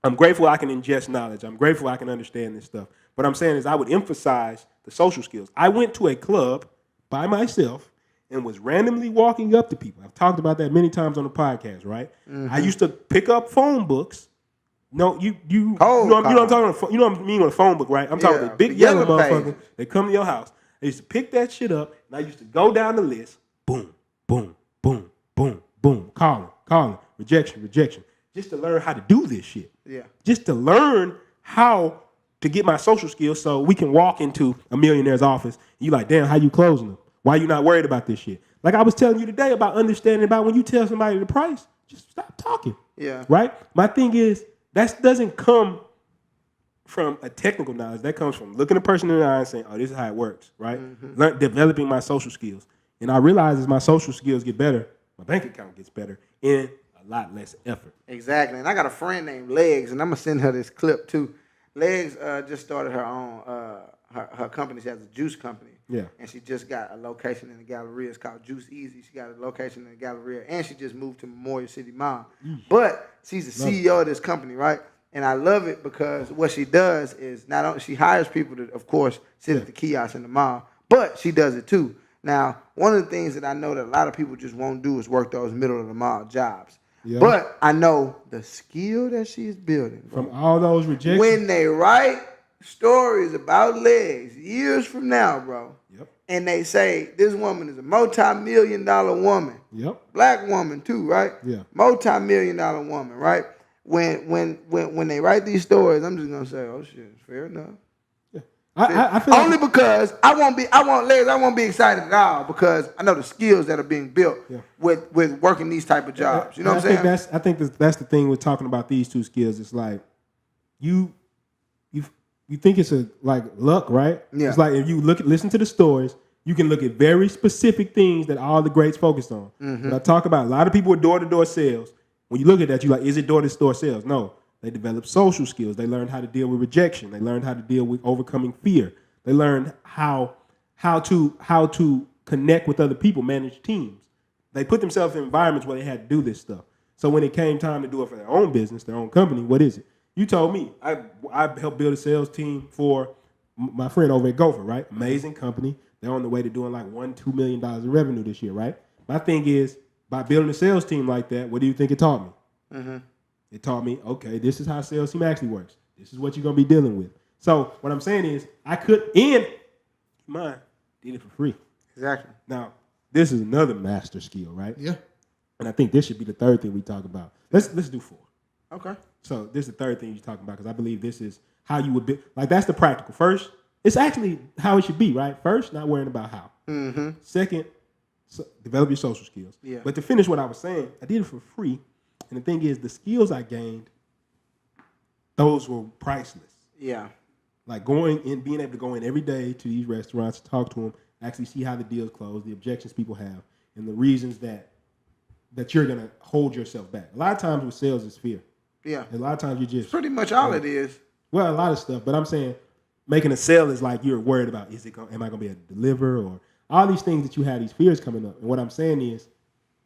I'm grateful I can ingest knowledge. I'm grateful I can understand this stuff. What I'm saying is I would emphasize the social skills. I went to a club by myself and was randomly walking up to people. I've talked about that many times on the podcast, right? I used to pick up phone books. No, you know what I'm talking about. You know what I mean with a phone book, right? I'm talking about the big yellow motherfucker. They come to your house. They used to pick that shit up, and I used to go down the list. Boom, boom, boom, boom, boom. Calling, rejection. Just to learn how to do this shit. Yeah. Just to learn how to get my social skills so we can walk into a millionaire's office. And you like, damn, how you closing them? Why you not worried about this shit? Like I was telling you today about understanding about when you tell somebody the price, just stop talking. Yeah. Right? My thing is, that doesn't come from a technical knowledge. That comes from looking a person in the eye and saying, oh, this is how it works, right? Developing my social skills. And I realize as my social skills get better, my bank account gets better and a lot less effort. Exactly. And I got a friend named Legs, and I'm going to send her this clip too. Legs just started her own, her company. She has a juice company. Yeah. And she just got a location in the Galleria. It's called Juice Easy. She got a location in the Galleria. And she just moved to Memorial City Mall. But she's the CEO of this company, right? And I love it because what she does is not only she hires people to, of course, sit at the kiosk in the mall, but she does it too. Now, one of the things that I know that a lot of people just won't do is work those middle of the mall jobs. Yeah. But I know the skill that she's building. Bro. From all those rejections. When they write stories about legs years from now, bro, and they say this woman is a multi-million-dollar woman. Yep. Black woman too, right? Yeah. Multi-million-dollar woman, right? When they write these stories, I'm just gonna say, oh shit, fair enough. I feel only because I won't be excited at all because I know the skills that are being built with working these type of jobs. You know what I'm saying? I think that's the thing with talking about these two skills. It's like you think it's like luck, right? Yeah. It's like if you listen to the stories, you can look at very specific things that all the greats focused on. Mm-hmm. When I talk about a lot of people with door-to-door sales, when you look at that, you're like, is it door-to-door sales? No. They developed social skills. They learned how to deal with rejection. They learned how to deal with overcoming fear. They learned how to connect with other people, manage teams. They put themselves in environments where they had to do this stuff. So when it came time to do it for their own business, their own company, what is it? You told me. I helped build a sales team for my friend over at Gopher, right? Amazing company. They're on the way to doing like $1-2 million in revenue this year, right? My thing is, by building a sales team like that, what do you think it taught me? Mm-hmm. It taught me, okay, this is how a sales team actually works. This is what you're going to be dealing with. So what I'm saying is I could, and mine, did it for free. Exactly. Now, this is another master skill, right? Yeah. And I think this should be the third thing we talk about. Let's do 4. Okay. So this is the third thing you talk about because I believe this is how you would be. Like that's the practical. First, it's actually how it should be, right? First, not worrying about how. Mm-hmm. Second, develop your social skills. Yeah. But to finish what I was saying, I did it for free. And the thing is, the skills I gained, those were priceless. Yeah. Like going in, being able to go in every day to these restaurants, talk to them, actually see how the deals close, the objections people have, and the reasons that you're going to hold yourself back. A lot of times with sales is fear. Yeah. A lot of times you just... It's pretty much all it is. Well, a lot of stuff, but I'm saying making a sale is like you're worried about, am I going to be able to deliver? Or all these things that you have, these fears coming up. And what I'm saying is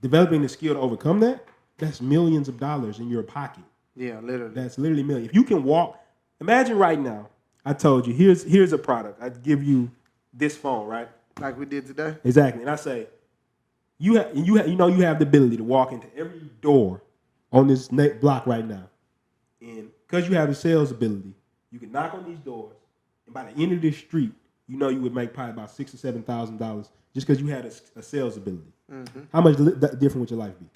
developing the skill to overcome that, that's millions of dollars in your pocket. Yeah, literally. That's literally millions. If you can walk, imagine right now, I told you, here's a product. I give you this phone, right? Like we did today? Exactly. And I say, you have the ability to walk into every door on this block right now. And because you have the sales ability, you can knock on these doors, and by the end of this street, you would make probably about $6,000 or $7,000 just because you had a sales ability. Mm-hmm. How much different would your life be?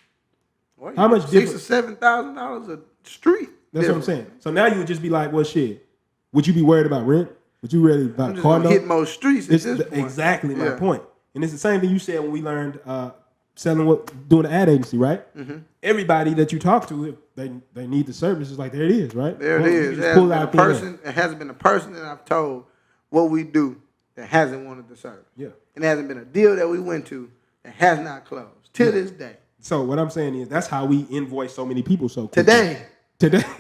Well, how much different? $6,000 or $7,000 a street. That's what I'm saying. So now you would just be like, well, shit. Would you be worried about rent? Would you really about car note? Hit most streets at this point. Exactly my point. And it's the same thing you said when we learned doing an ad agency, right? Mm-hmm. Everybody that you talk to, if they need the service, it's like, there it is, right? There it is. It hasn't been a person that I've told what we do that hasn't wanted the service. Yeah. And there hasn't been a deal that we went to that has not closed till this day. So what I'm saying is that's how we invoice so many people so quickly. Today.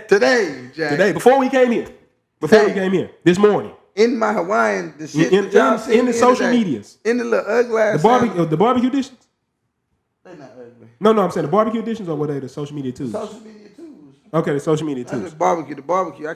Today. Before we came here. This morning. In my Hawaiian, the shit in the social medias. In the little ugly ass. The barbecue dishes? They're not ugly. No, I'm saying the barbecue editions or were they the social media twos? Social media twos. Okay, the social media twos. The barbecue, I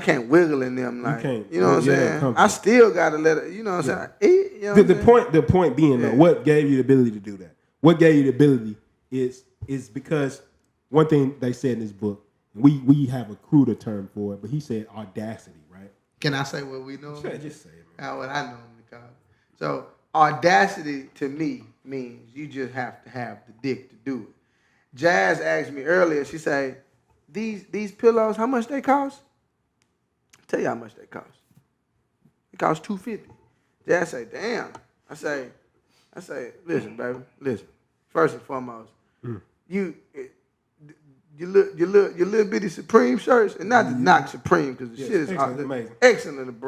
can't wiggle in them like, you know what I'm saying? I still gotta let it, you know what I'm saying? Eat, you know the point being though, what gave you the ability to do that? What gave you the ability is because one thing they said in this book, we have a cruder term for it, but he said audacity, right? Can I say what we know? Sure, just say it, man. What I normally call it. So audacity to me means you just have to have the dick to do it. Jazz asked me earlier, she said, these pillows, how much they cost? I'll tell you how much they cost. It costs $250. Jazz say, damn. I say, listen, baby, listen. First and foremost, your little bitty Supreme shirts, and not to knock Supreme because the shit is amazing. Excellent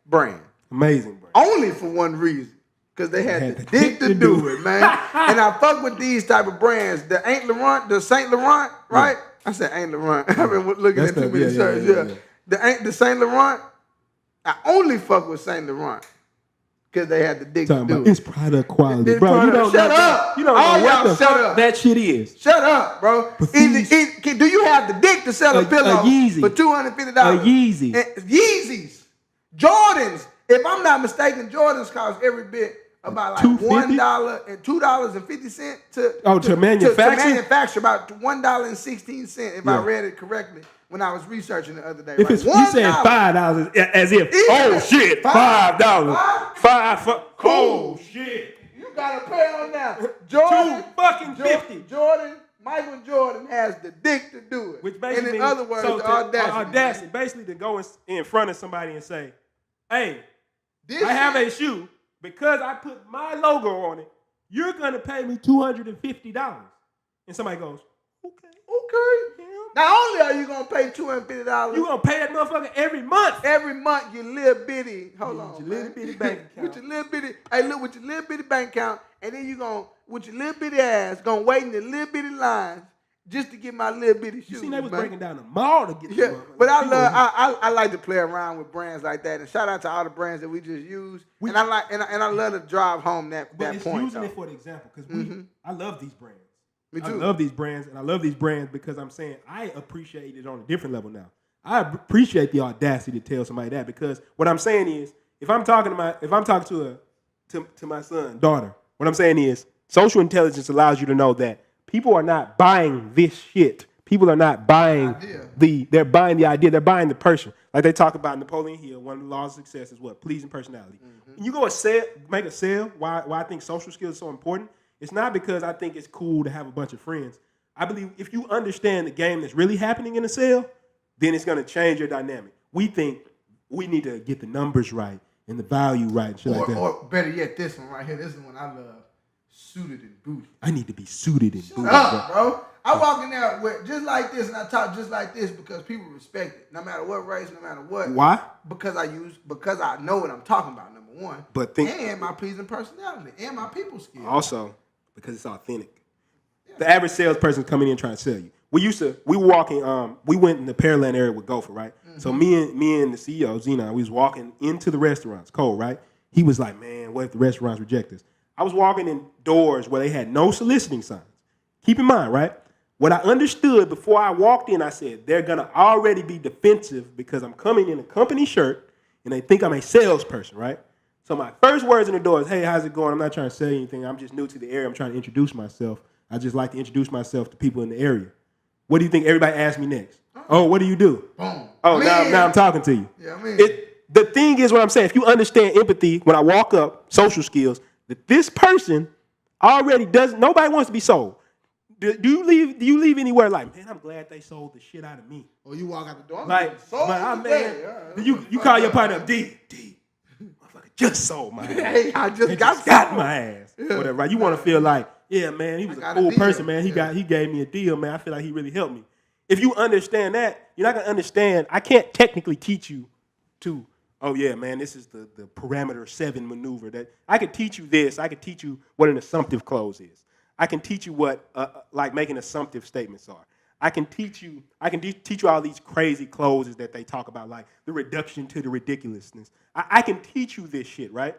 brand. Amazing brand. Only for one reason. Because they had the dick to do it, man. And I fuck with these type of brands. The Saint Laurent, right? Yeah. I said Ain't Laurent. I've been looking at too many shirts. Yeah. The Saint Laurent, I only fuck with Saint Laurent. Because they had the dick to do it. It's product quality, bro. Shut up. You don't know what the fuck that shit is. Shut up, bro. Do you have the dick to sell a pillow for $250? A Yeezy. Yeezys. Jordans. If I'm not mistaken, Jordans cost every bit about like $1 and $2.50 to manufacture about $1.16 if I read it correctly when I was researching the other day. If it's you said $5 as if shit $5 oh shit you gotta pay on now. Jordan $2.50. Michael Jordan has the dick to do it. Which basically and in other words, so the audacity. Basically to go in front of somebody and say, hey, I have a shoe because I put my logo on it. You're gonna pay me $250, and somebody goes, okay. Yeah. Not only are you gonna pay $250, you gonna pay that motherfucker every month. Every month, your little bitty. Hold on, your little bitty bank account. With your little bitty. Hey, look with your little bitty bank account, and then you gonna with your little bitty ass gonna wait in the little bitty lines just to get my little bitty shoes. You seen they was breaking down the mall to get them. But I like to play around with brands like that, and shout out to all the brands that we just use. And I love to drive home that but it's point. Using it for the example because I love these brands. Me too. I love these brands, and I love these brands because I'm saying I appreciate it on a different level now. I appreciate the audacity to tell somebody that because what I'm saying is if I'm talking to my son, daughter, what I'm saying is social intelligence allows you to know that people are not buying this shit. People are not buying they're buying the idea. They're buying the person. Like they talk about Napoleon Hill, one of the laws of success is what? Pleasing personality. When you go make a sale, why I think social skills are so important, it's not because I think it's cool to have a bunch of friends. I believe if you understand the game that's really happening in a sale, then it's going to change your dynamic. We think we need to get the numbers right and the value right and shit like that. Or better yet, this one right here. This is the one I love. Suited and booted. I need to be suited and booted. Bro. I walk in there with just like this and I talk just like this because people respect it. No matter what race, no matter what. Why? Because I know what I'm talking about, number one. And my pleasing personality and my people skills. Also, because it's authentic. Yeah. The average salesperson coming in trying to sell you. We went in the Pearland area with Gopher, right? Mm-hmm. So me and the CEO, Zena, we was walking into the restaurants, Cole, right? He was like, man, what if the restaurants reject us? I was walking in doors where they had no soliciting signs. Keep in mind, right? What I understood before I walked in, I said, they're going to already be defensive because I'm coming in a company shirt and they think I'm a salesperson, right? So my first words in the door is, hey, how's it going? I'm not trying to say anything. I'm just new to the area. I'm trying to introduce myself. I just like to introduce myself to people in the area. What do you think everybody asks me next? Oh, what do you do? Boom. Oh, now I'm talking to you. Yeah, I mean. The thing is what I'm saying. If you understand empathy, when I walk up, social skills, that this person already doesn't, nobody wants to be sold. Do you leave anywhere like, man, I'm glad they sold the shit out of me. Or you walk out the door. Like, you call your partner up, D, motherfucker just sold my ass. Hey, I just got my ass. Yeah. Whatever, right? You want to feel like, yeah, man, he was a cool person, man. He gave me a deal, man. I feel like he really helped me. If you understand that, you're not going to understand. I can't technically teach you to, oh, yeah, man, this is the parameter 7 maneuver. That I could teach you this. I could teach you what an assumptive close is. I can teach you what, like making assumptive statements are. I can teach you all these crazy closes that they talk about, like the reduction to the ridiculousness. I can teach you this shit, right?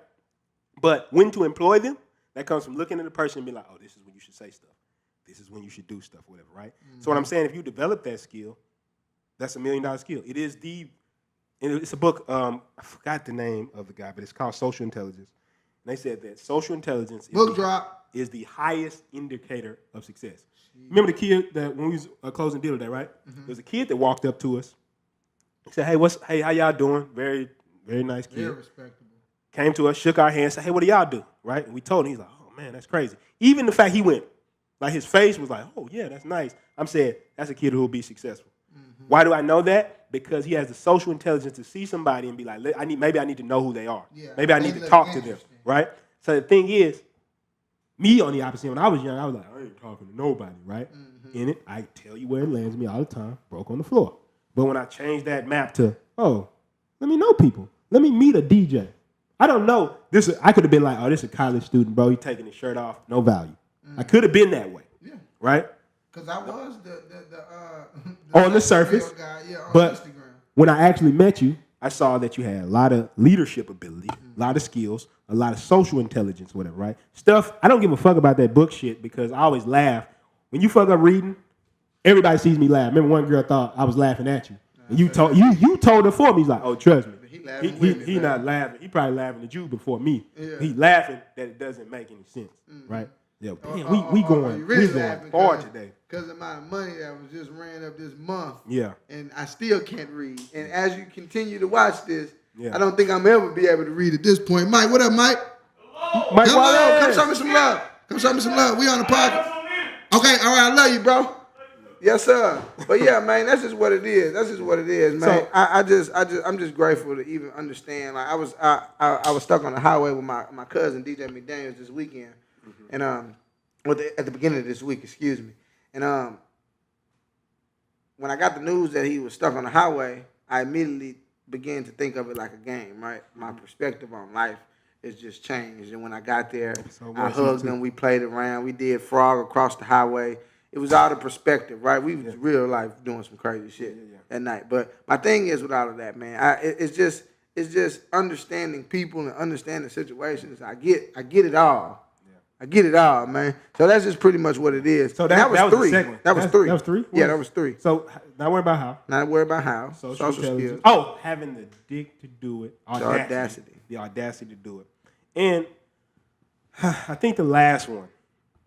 But when to employ them, that comes from looking at the person and be like, oh, this is when you should say stuff. This is when you should do stuff, whatever, right? Mm-hmm. So what I'm saying, if you develop that skill, that's $1 million skill. It is it's a book, I forgot the name of the guy, but it's called Social Intelligence. And they said that social intelligence is the highest indicator of success. Remember the kid that when we was closing deal today, right? Mm-hmm. There was a kid that walked up to us. He said, hey, how y'all doing? Very, very nice kid. Very respectable. Came to us, shook our hands, said, hey, what do y'all do? Right? And we told him, he's like, oh man, that's crazy. Even the fact he went, like his face was like, oh yeah, that's nice. I'm saying, that's a kid who will be successful. Mm-hmm. Why do I know that? Because he has the social intelligence to see somebody and be like, maybe I need to know who they are. Yeah, maybe I need to talk to them, right? So the thing is, me on the opposite, when I was young, I was like, I ain't talking to nobody, right? Mm-hmm. In it, I tell you where it lands me all the time, broke on the floor. But when I changed that map to, oh, let me know people. Let me meet a DJ. I don't know. I could have been like, oh, this is a college student, bro. He taking his shirt off, no value. Mm-hmm. I could have been that way, right? Because I was on the surface. Guy, on but Instagram. When I actually met you, I saw that you had a lot of leadership ability, a lot of skills, a lot of social intelligence, whatever, right? Stuff, I don't give a fuck about that book shit because I always laugh. When you fuck up reading, everybody sees me laugh. Remember one girl thought I was laughing at you. And you told it for me. He's like, oh, trust me. He laughing with me, He man. not laughing. He probably laughing at you before me. Yeah. He laughing that it doesn't make any sense, right? Yeah, damn, we going far today. Because the amount of money that was just ran up this month. Yeah. And I still can't read. And as you continue to watch this, Yeah. I don't think I'm ever be able to read at this point. Mike, what up, Mike? Mike, Hello, come show me some love. Come show me some love. We on the podcast. Okay, all right, I love you, bro. Yes, sir. But yeah, man, that's just what it is. That's just what it is, man. So, I'm just grateful to even understand. Like I was stuck on the highway with my cousin DJ McDaniels this weekend, and at the beginning of this week, excuse me, and when I got the news that he was stuck on the highway, I immediately began to think of it like a game. Right, my perspective on life has just changed. And when I got there, I hugged him. We played around. We did frog across the highway. It was out of perspective, right? We was real life doing some crazy shit at night. But my thing is with all of that, man, it's just understanding people and understanding situations. I get it all. Yeah. I get it all, man. So that's just pretty much what it is. So that was three. That was three. That was three? Yeah, that was three. So not worry about how. Not worry about how. Social skills. Oh, having the dick to do it. Audacity. The audacity to do it. And I think the last one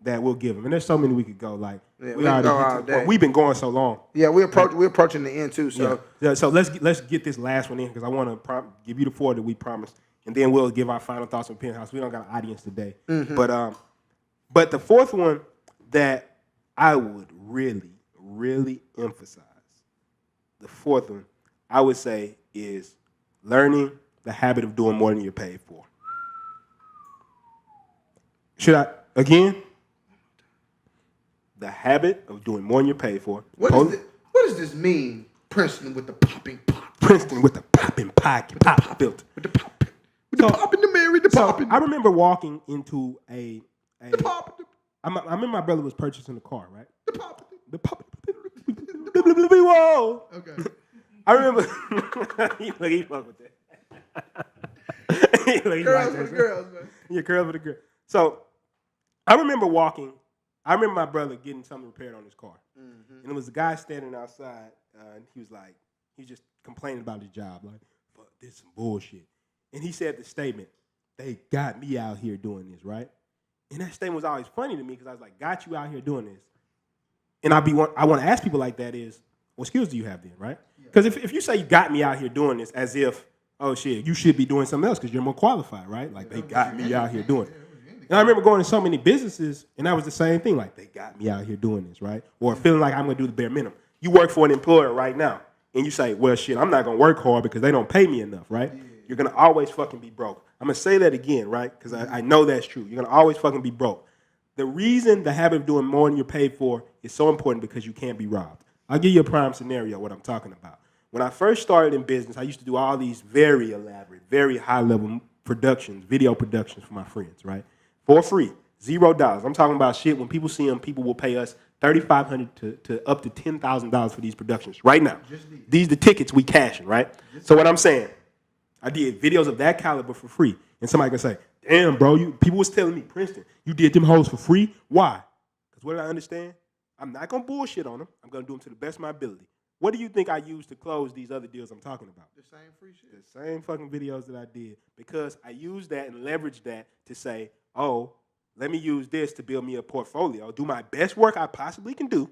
that we'll give them, and there's so many we could go. Like we've been going so long. Yeah, we're approaching the end too. So so let's get this last one in because I want to give you the 4 that we promised, and then we'll give our final thoughts on Penthouse. We don't got an audience today, but the 4th one that I would really emphasize, the 4th one I would say is learning the habit of doing more than you're paid for. Should I again? The habit of doing more than you're paid for. What does this mean, Princeton with the popping pop? Princeton with the popping pop filter. With the popping. With the popping, the Mary, the popping. I remember walking into the popping. I remember my brother was purchasing a car, right? The popping. The popping. Whoa. Okay. I remember. He fuck with that. Girls for the girls, man. Yeah, girls for the girls. So I remember walking. I remember my brother getting something repaired on his car. Mm-hmm. And it was a guy standing outside, and he was just complaining about his job. Like, fuck, this is some bullshit. And he said the statement, they got me out here doing this, right? And that statement was always funny to me because I was like, got you out here doing this. And I want to ask people like that is, what skills do you have then, right? Because if you say you got me out here doing this as if, oh, shit, you should be doing something else because you're more qualified, right? Like, they got me out here doing it. And I remember going to so many businesses, and that was the same thing. Like, they got me out here doing this, right? Or feeling like I'm going to do the bare minimum. You work for an employer right now, and you say, well, shit, I'm not going to work hard because they don't pay me enough, right? Yeah. You're going to always fucking be broke. I'm going to say that again, right? Because I know that's true. You're going to always fucking be broke. The reason the habit of doing more than you're paid for is so important because you can't be robbed. I'll give you a prime scenario, what I'm talking about. When I first started in business, I used to do all these very elaborate, very high-level productions, video productions for my friends, right? For free. $0. I'm talking about shit. When people see them, people will pay us $3,500 to up to $10,000 for these productions right now. These are the tickets we cashing, right? So what I'm saying, I did videos of that caliber for free. And somebody can say, damn, bro, people was telling me, Princeton, you did them hoes for free? Why? Because what did I understand? I'm not going to bullshit on them. I'm going to do them to the best of my ability. What do you think I used to close these other deals I'm talking about? The same free shit. The same fucking videos that I did. Because I used that and leveraged that to say, oh, let me use this to build me a portfolio, do my best work I possibly can do.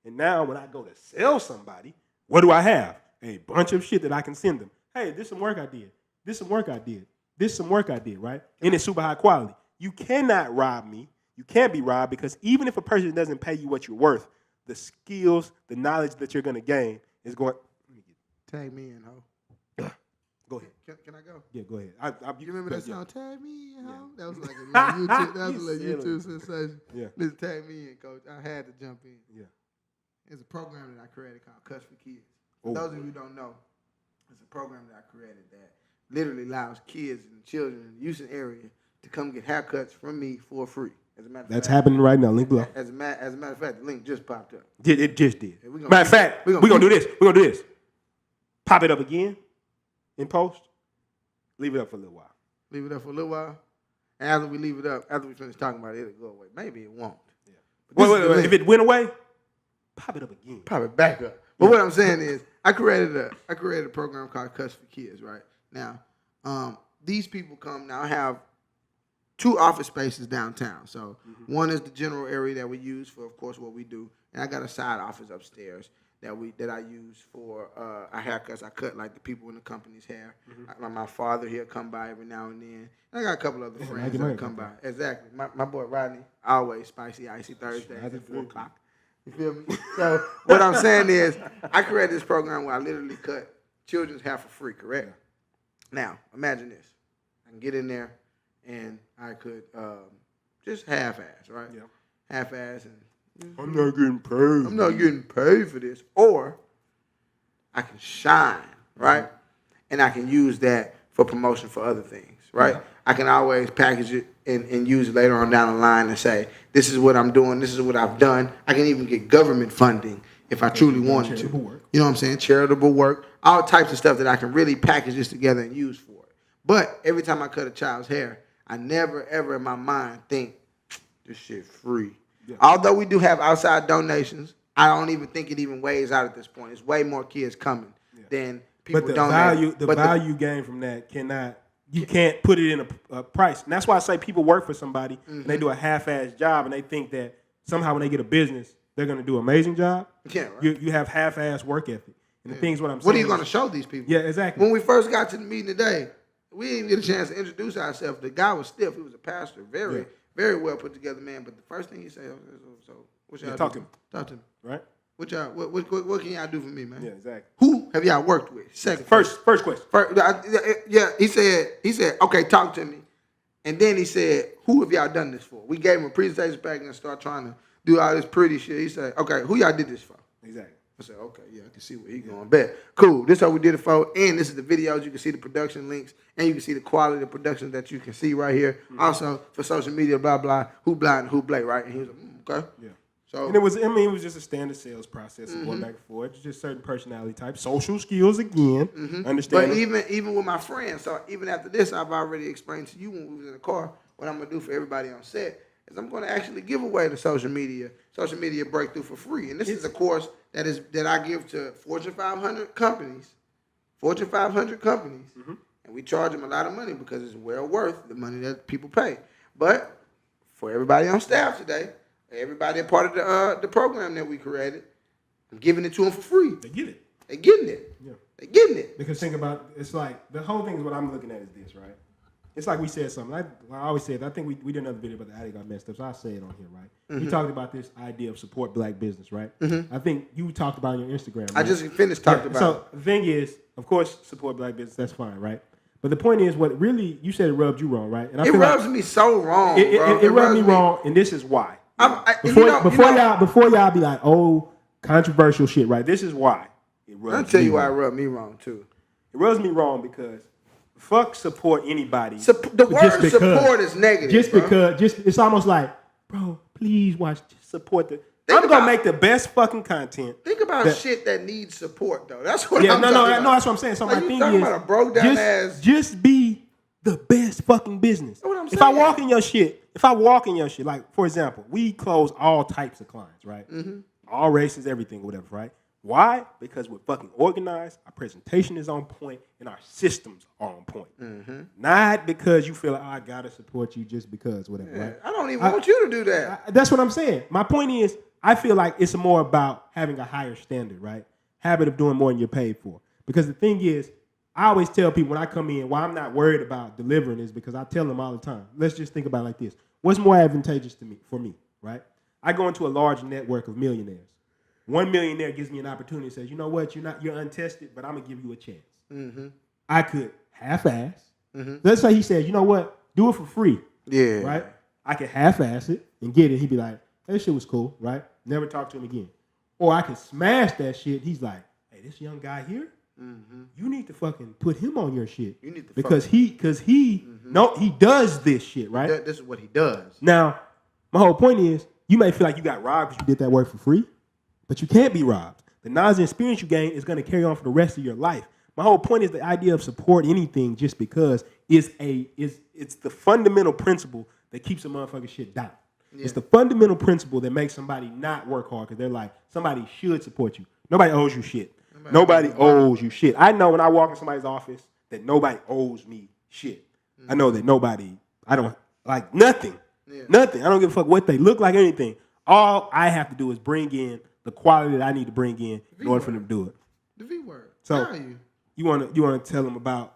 And now when I go to sell somebody, what do I have? A bunch of shit that I can send them. Hey, this some work I did. This some work I did. This some work I did, right? And it's super high quality. You cannot rob me. You can't be robbed because even if a person doesn't pay you what you're worth, the skills, the knowledge that you're going to gain is going. Tag me in, ho. Go ahead. Can I go? Yeah, go ahead. You remember that song, Tag Me In, ho? That was like a YouTube, YouTube sensation. Yeah. Listen, Tag Me In, coach. I had to jump in. Yeah. It's a program that I created called Cuts for Kids. For those of you who don't know, it's a program that I created that literally allows kids and children in the Houston area to come get haircuts from me for free. As a matter of That's fact, happening right now. Link below. As a matter of fact, the link just popped up. It just did. Matter of fact, we're going to do this. We're going to do this. Pop it up again in post. Leave it up for a little while. Leave it up for a little while. And after we leave it up, after we finish talking about it, it'll go away. Maybe it won't. Yeah. Wait. If it went away, pop it up again. Pop it back up. But what I'm saying is, I created a program called Cuts for Kids. Right now, these people come now. I have 2 office spaces downtown. So one is the general area that we use for, of course, what we do, and I got a side office upstairs that I use for our haircuts. I cut like the people in the company's hair. Like my father, he'll come by every now and then. And I got a couple other friends that come by. Exactly. My boy Rodney, always spicy, icy Thursdays at 4 o'clock. You feel me? So what I'm saying is, I created this program where I literally cut children's hair for free. Correct? Now imagine this: I can get in there and I could just half-ass, right? Yeah. Half-ass and I'm not getting paid. I'm not getting paid for this. Or I can shine, right? And I can use that for promotion for other things, right? Yeah. I can always package it and use it later on down the line and say, this is what I'm doing, this is what I've done. I can even get government funding if I truly wanted to. Work. You know what I'm saying? Charitable work, all types of stuff that I can really package this together and use for it. But every time I cut a child's hair, I never, ever in my mind think, this shit free. Yeah. Although we do have outside donations, I don't even think it even weighs out at this point. It's way more kids coming than people donating. But the value gained from that you can't put it in a price. And that's why I say people work for somebody and they do a half-ass job and they think that somehow when they get a business, they're going to do an amazing job. Yeah, right. You have half-ass work ethic. And the thing's what I'm saying. What are you going to show these people? Yeah, exactly. When we first got to the meeting today, we didn't get a chance to introduce ourselves. The guy was stiff. He was a pastor. Very well put together man. But the first thing he said, so what y'all talk to me. Talk to me. Right? What can y'all do for me, man? Yeah, exactly. Who have y'all worked with? First question. He said, okay, talk to me. And then he said, who have y'all done this for? We gave him a presentation pack and started trying to do all this pretty shit. He said, okay, who y'all did this for? Exactly. I said, okay, yeah, I can see where he's going. Bet. Cool. This is how we did it for. And this is the videos. You can see the production links. And you can see the quality of production that you can see right here. Mm-hmm. Also, for social media, blah, blah, who blind and who blay, right? And he was like, okay. Yeah. So, and it was just a standard sales process of going back and forth. Just certain personality types. Social skills, again. Understand. But even with my friends, so even after this, I've already explained to you when we was in the car, what I'm going to do for everybody on set is I'm going to actually give away the social media breakthrough for free. And this is a course that I give to Fortune 500 companies, and we charge them a lot of money because it's well worth the money that people pay. But for everybody on staff today, everybody a part of the program that we created, I'm giving it to them for free. They get it. They getting it. Yeah. They getting it. Because think about it's like the whole thing is what I'm looking at is this, right? It's like we said something. I always said, I think we did another video about the addict got messed up, so I'll say it on here, right? Mm-hmm. We talked about this idea of support black business, right? Mm-hmm. I think you talked about it on your Instagram. Right? I just finished talking about it. So the thing is, of course, support black business, that's fine, right? But the point is, what really, you said it rubbed you wrong, right? And it rubs me so wrong, bro. It rubbed me wrong, and this is why. Before y'all be like, oh, controversial shit, right? This is why it rubs me wrong. I'll tell you why it rubbed me wrong, too. It rubs me wrong because fuck support anybody. The word support is negative. Because it's almost like, bro, please watch, support the. I'm gonna make the best fucking content. Think about shit that needs support though. That's what I'm talking about. No, that's what I'm saying. So like my thing is, about a broke down ass. Just be the best fucking business. That's what I'm saying. If I walk in your shit, like for example, we close all types of clients, right? Mm-hmm. All races, everything, whatever, right? Why? Because we're fucking organized, our presentation is on point, and our systems are on point. Mm-hmm. Not because you feel like, I gotta support you just because, whatever, right? I don't even want you to do that. That's what I'm saying. My point is, I feel like it's more about having a higher standard, right? Habit of doing more than you're paid for. Because the thing is, I always tell people when I come in, why I'm not worried about delivering is because I tell them all the time, let's just think about it like this. What's more advantageous for me, right? I go into a large network of millionaires. One millionaire gives me an opportunity and says, you know what, you're untested, but I'm going to give you a chance. Mm-hmm. I could half-ass. Mm-hmm. Let's say he says, you know what, do it for free. Yeah. Right? I could half-ass it and get it. He'd be like, that shit was cool, right? Never talk to him again. Or I could smash that shit. He's like, hey, this young guy here, you need to fucking put him on your shit. You need to because he does this shit, right? This is what he does. Now, my whole point is, you may feel like you got robbed because you did that work for free. But you can't be robbed. The knowledge and experience you gain is going to carry on for the rest of your life. My whole point is the idea of support anything just because it's the fundamental principle that keeps a motherfucking shit down. Yeah. It's the fundamental principle that makes somebody not work hard because they're like, somebody should support you. Nobody owes you shit. Nobody owes you shit. I know when I walk in somebody's office that nobody owes me shit. I know that I don't like nothing. Yeah. Nothing. I don't give a fuck what they look like or anything. All I have to do is bring in the quality that I need to bring in order for them to do it. The V word. So you want to tell them about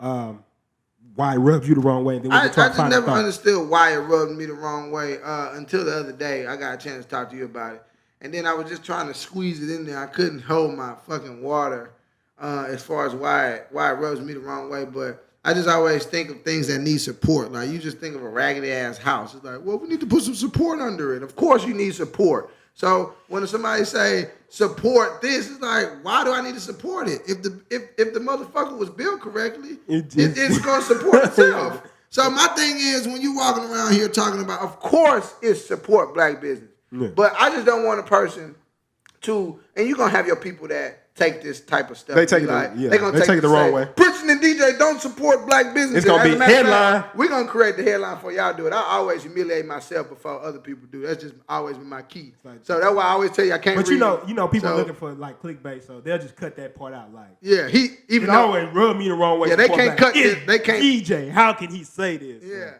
why it rubs you the wrong way? And then I just never understood why it rubbed me the wrong way until the other day. I got a chance to talk to you about it. And then I was just trying to squeeze it in there. I couldn't hold my fucking water as far as why it rubs me the wrong way. But I just always think of things that need support. Like you just think of a raggedy ass house. It's like, well, we need to put some support under it. Of course you need support. So when somebody say support this, it's like, why do I need to support it? If the motherfucker was built correctly, it's gonna support itself. So my thing is, when you walking around here talking about, of course it's support black business. Yeah. But I just don't want a person to, and you're gonna have your people that take this type of stuff. They take it the wrong way. Princeton and DJ don't support black business. It's gonna be headline. We're gonna create the headline for y'all do it. I always humiliate myself before other people do. That's just always been my key. So that's why I always tell you I can't. But you know, people are looking for like clickbait, so they'll just cut that part out. Like, yeah, it always rub me the wrong way. Yeah, they can't cut it. They can't. DJ, how can he say this? Yeah.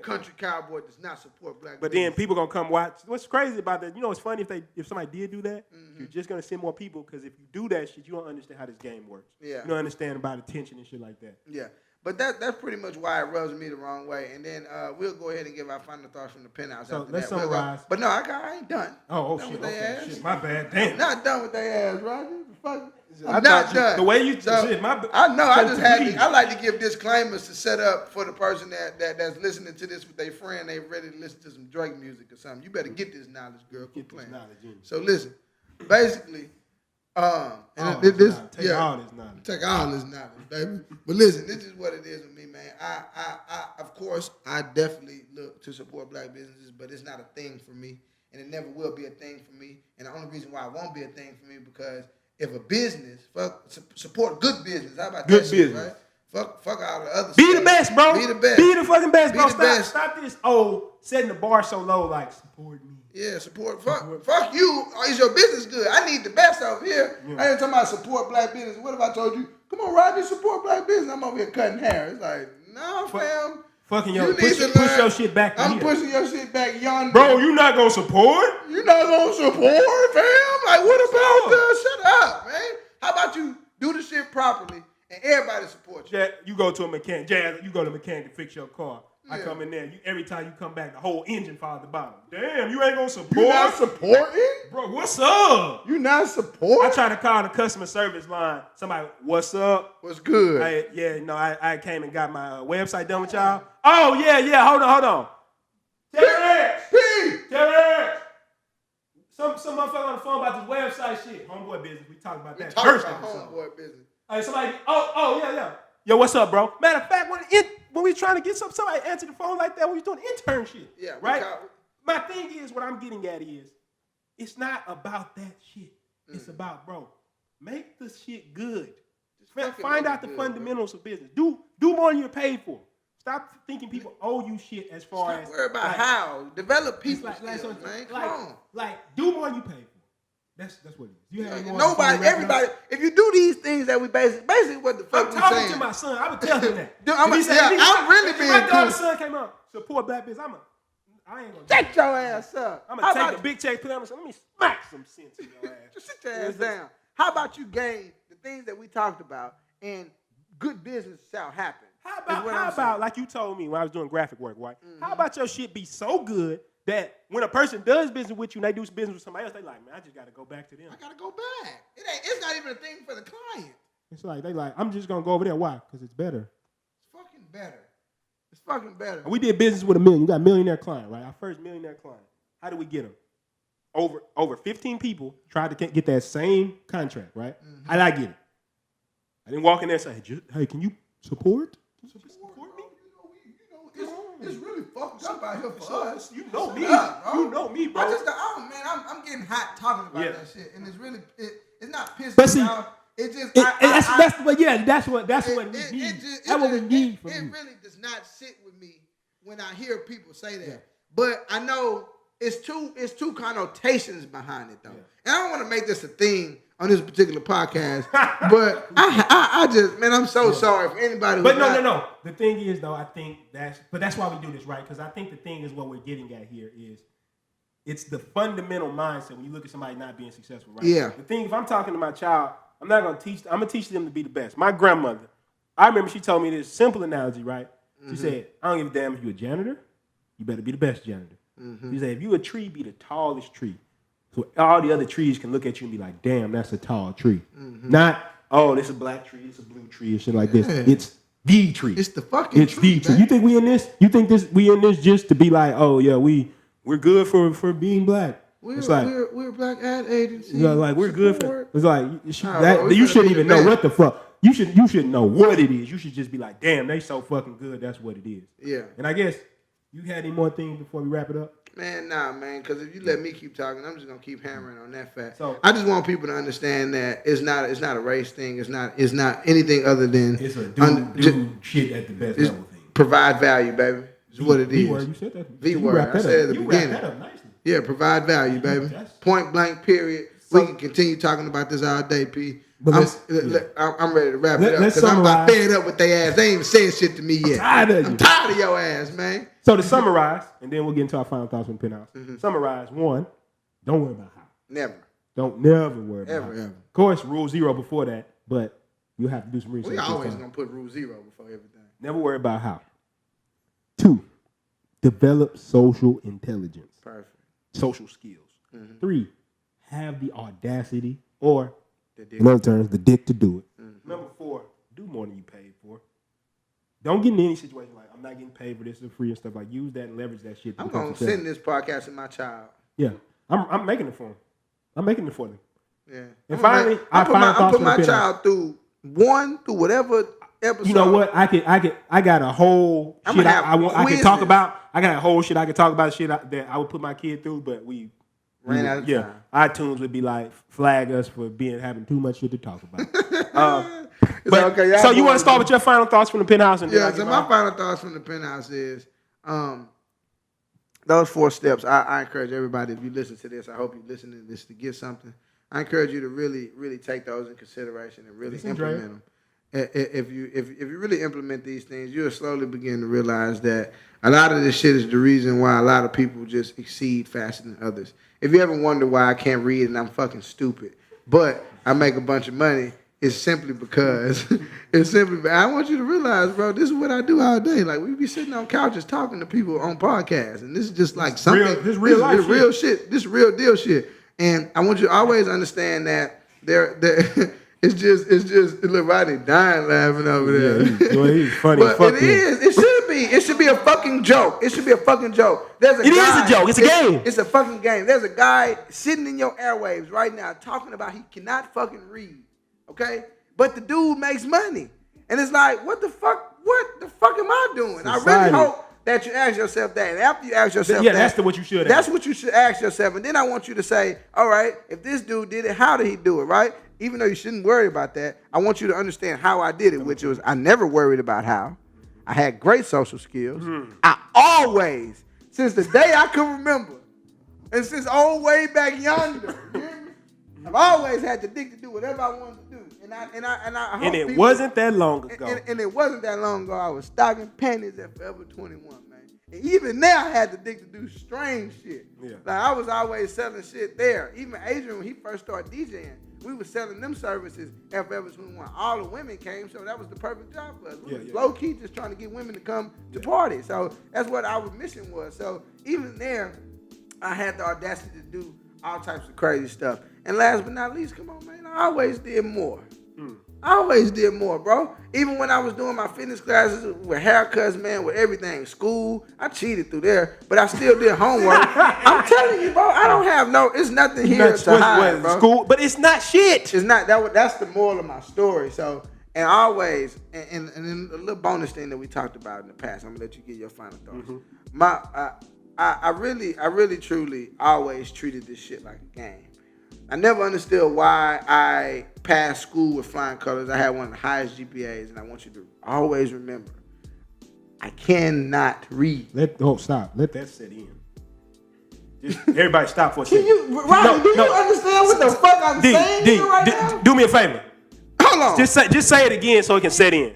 Country cowboy does not support black. But then people gonna come watch. What's crazy about that? You know, it's funny if somebody did do that, you're just gonna send more people because if you do that shit, you don't understand how this game works. Yeah, you don't understand about attention and shit like that. Yeah, but that's pretty much why it rubs me the wrong way. And then we'll go ahead and give our final thoughts from the penthouse. So let's summarize. But no, I ain't done. Oh shit! Okay, shit, my bad. Damn. Not done with their ass, Roger. I'm not done. The way you shit, I know. I like to give disclaimers to set up for the person that's listening to this with their friend. They ready to listen to some Drake music or something. You better get this knowledge, girl. Quit playing. So listen, basically, take all this knowledge. Take all this knowledge, baby. But listen, this is what it is with me, man. I of course, I definitely look to support black businesses, but it's not a thing for me, and it never will be a thing for me. And the only reason why it won't be a thing for me because if a business, support good business. How about good that business, shit, right? Fuck all the other Be stuff. the best, bro. Be the best. Be the fucking best, bro. Stop this setting the bar so low, like support me. Yeah, support. Fuck you. Is your business good? I need the best over here. Yeah. I ain't talking about support black business. What if I told you, come on, Rodney, support black business? I'm over here cutting hair. It's like, no, fam. Fucking push your shit back. I'm pushing your shit back yonder. Bro, you not gonna support? You not gonna support, fam? Like, what about that? Shut up, man. How about you do the shit properly and everybody support you? You go to a mechanic. Jazz, you go to a mechanic to fix your car. Yeah. I come in there. Every time you come back, the whole engine falls at the bottom. Damn, you ain't gonna support? You not supporting? Bro, what's up? You not supporting? I try to call the customer service line. Somebody, what's up? What's good? I came and got my website done with y'all. Oh, yeah. Hold on. Terrence! Some motherfucker on the phone about this website shit. Homeboy business. We talk about that. Homeboy business. Hey, somebody. Yeah. Yo, what's up, bro? Matter of fact, when we trying to get somebody answer the phone like that, when we doing internship. Yeah. Right. My thing is, what I'm getting at is, it's not about that shit. It's about, bro, make the shit good. Find out the fundamentals of business. Do more than you're paid for. Stop thinking people owe you shit as far as. Stop worry about how. Develop people skills, man. Come on. Like, do more than you pay for. That's what it is. Everybody. If you do these things that we basically what the fuck I'm talking to my son. I would tell him that. I'm really being cool. My daughter's son came out, support black business. I ain't gonna shut your ass up. I'm gonna take a big check, put it on, let me smack some sense in your ass. Just sit your ass down. How about you gain the things that we talked about and good business shall happen? How about like you told me when I was doing graphic work, right? Mm-hmm. How about your shit be so good that when a person does business with you and they do business with somebody else, they like, man, I just got to go back to them. I got to go back. It's not even a thing for the client. It's like, I'm just going to go over there. Why? Because it's better. It's fucking better. And we did business with you got a millionaire client, right? Our first millionaire client. How did we get him? Over 15 people tried to get that same contract, right? Mm-hmm. How did I get it? I didn't walk in there and say, hey, can you support? Support me? It's really fucked up out here for us. You know me. You know me, bro. I'm getting hot talking about that shit, and it's really it's not pissing me off. It just that's what we need. That's what we need from you. It really does not sit with me when I hear people say that. Yeah. But I know it's two connotations behind it though, and I don't want to make this a thing on this particular podcast. But I just, man, I'm so sorry for anybody. But no. The thing is, though, I think that's why we do this, right? Because I think the thing is what we're getting at here is it's the fundamental mindset when you look at somebody not being successful, right? Yeah. The thing, if I'm talking to my child, I'm gonna teach them to be the best. My grandmother, I remember she told me this simple analogy, right? She said, I don't give a damn if you're a janitor, you better be the best janitor. She said, if you a tree, be the tallest tree. So all the other trees can look at you and be like, damn, that's a tall tree. Not, oh, this is a black tree, this is a blue tree, and shit like this. It's the tree. It's the fucking tree. You think we in this? You think we in this just to be like, oh yeah, we're good for being black? We're a black ad agency. Like we're good for. It's like you shouldn't even know what the fuck. You shouldn't know what it is. You should just be like, damn, they so fucking good. That's what it is. Yeah. And I guess you had any more things before we wrap it up? Man, nah, man. Because if you let me keep talking, I'm just gonna keep hammering on that fact. So I just want people to understand that it's not a race thing. It's not anything other than it's a do shit at the best level thing. Provide value, baby. Is what it is. V-word, you said that. V-word. I said at the beginning. You wrapped that up nicely. Yeah, provide value, baby. Point blank, period. We can continue talking about this all day, P. But I'm ready to wrap it up because I'm about fed up with their ass. They ain't even saying shit to me yet. I'm tired of your ass, man. So to summarize, and then we'll get into our final thoughts from the penthouse. Summarize, 1, don't worry about how. Never. Don't never worry about how. Ever. Of course, rule 0 before that, but you have to do some research. We always going to put rule 0 before everything. Never worry about how. 2, develop social intelligence. Perfect. Social skills. 3, have the audacity or, in other terms, the dick to do it. Number 4, do more than you paid for. Don't get in any situation like, I'm not getting paid for this, it's free and stuff. Like, use that and leverage that shit. I'm going to send this podcast to my child. Yeah. I'm making it for him. I'm making it for them. Yeah. And finally, I put my child through whatever episode. You know what? I got a whole shit I can talk about. I got a whole shit I can talk about shit that I would put my kid through, but we ran out of time. iTunes would be like, flag us for having too much shit to talk about. Okay, so you want to start with your final thoughts from the penthouse? And so my final thoughts from the penthouse is those 4 steps. I encourage everybody, if you listen to this, I hope you listen to this to get something. I encourage you to really, really take those in consideration and really implement them. If you really implement these things, you'll slowly begin to realize that a lot of this shit is the reason why a lot of people just exceed faster than others. If you ever wonder why I can't read and I'm fucking stupid, but I make a bunch of money, it's simply because I want you to realize, bro, this is what I do all day. Like, we be sitting on couches talking to people on podcasts, and this is just like something. This real shit. This real deal shit. And I want you to always understand that it's just look, Rodney dying laughing over there. Yeah, he's funny. But it should be a fucking joke. It should be a fucking joke. It is a joke. It's a game. It's a fucking game. There's a guy sitting in your airwaves right now talking about he cannot fucking read. Okay? But the dude makes money. And it's like, what the fuck am I doing? Society. I really hope that you ask yourself that. And after you ask yourself that, that's what you should ask. That's what you should ask yourself. And then I want you to say, all right, if this dude did it, how did he do it, right? Even though you shouldn't worry about that, I want you to understand how I did it, which was I never worried about how. I had great social skills. I always, since the day I can remember, and since old way back yonder, I've always had the dick to do whatever I wanted to do. And it wasn't that long ago. And it wasn't that long ago. I was stocking panties at Forever 21, man. And even now I had the dick to do strange shit. Yeah. Like I was always selling shit there. Even Adrian, when he first started DJing, we were selling them services at Forever 21. All the women came, so that was the perfect job for us. We was low key just trying to get women to come to parties. So that's what our mission was. So even there, I had the audacity to do all types of crazy stuff. And last but not least, come on, man, I always did more. I always did more, bro. Even when I was doing my fitness classes with haircuts, man, with everything, school, I cheated through there, but I still did homework. I'm telling you, bro, I don't have it's nothing here to hide, bro. School, but it's not shit. It's not. That's the moral of my story. So, and always, and then a little bonus thing that we talked about in the past, I'm gonna let you get your final thoughts. I really, truly always treated this shit like a game. I never understood why I passed school with flying colors. I had one of the highest GPAs, and I want you to always remember, I cannot read. Stop. Let that set in. Just everybody stop for a second. Do you understand what the fuck I'm saying here right now? Do me a favor. Hold on. Just say it again so it can set in.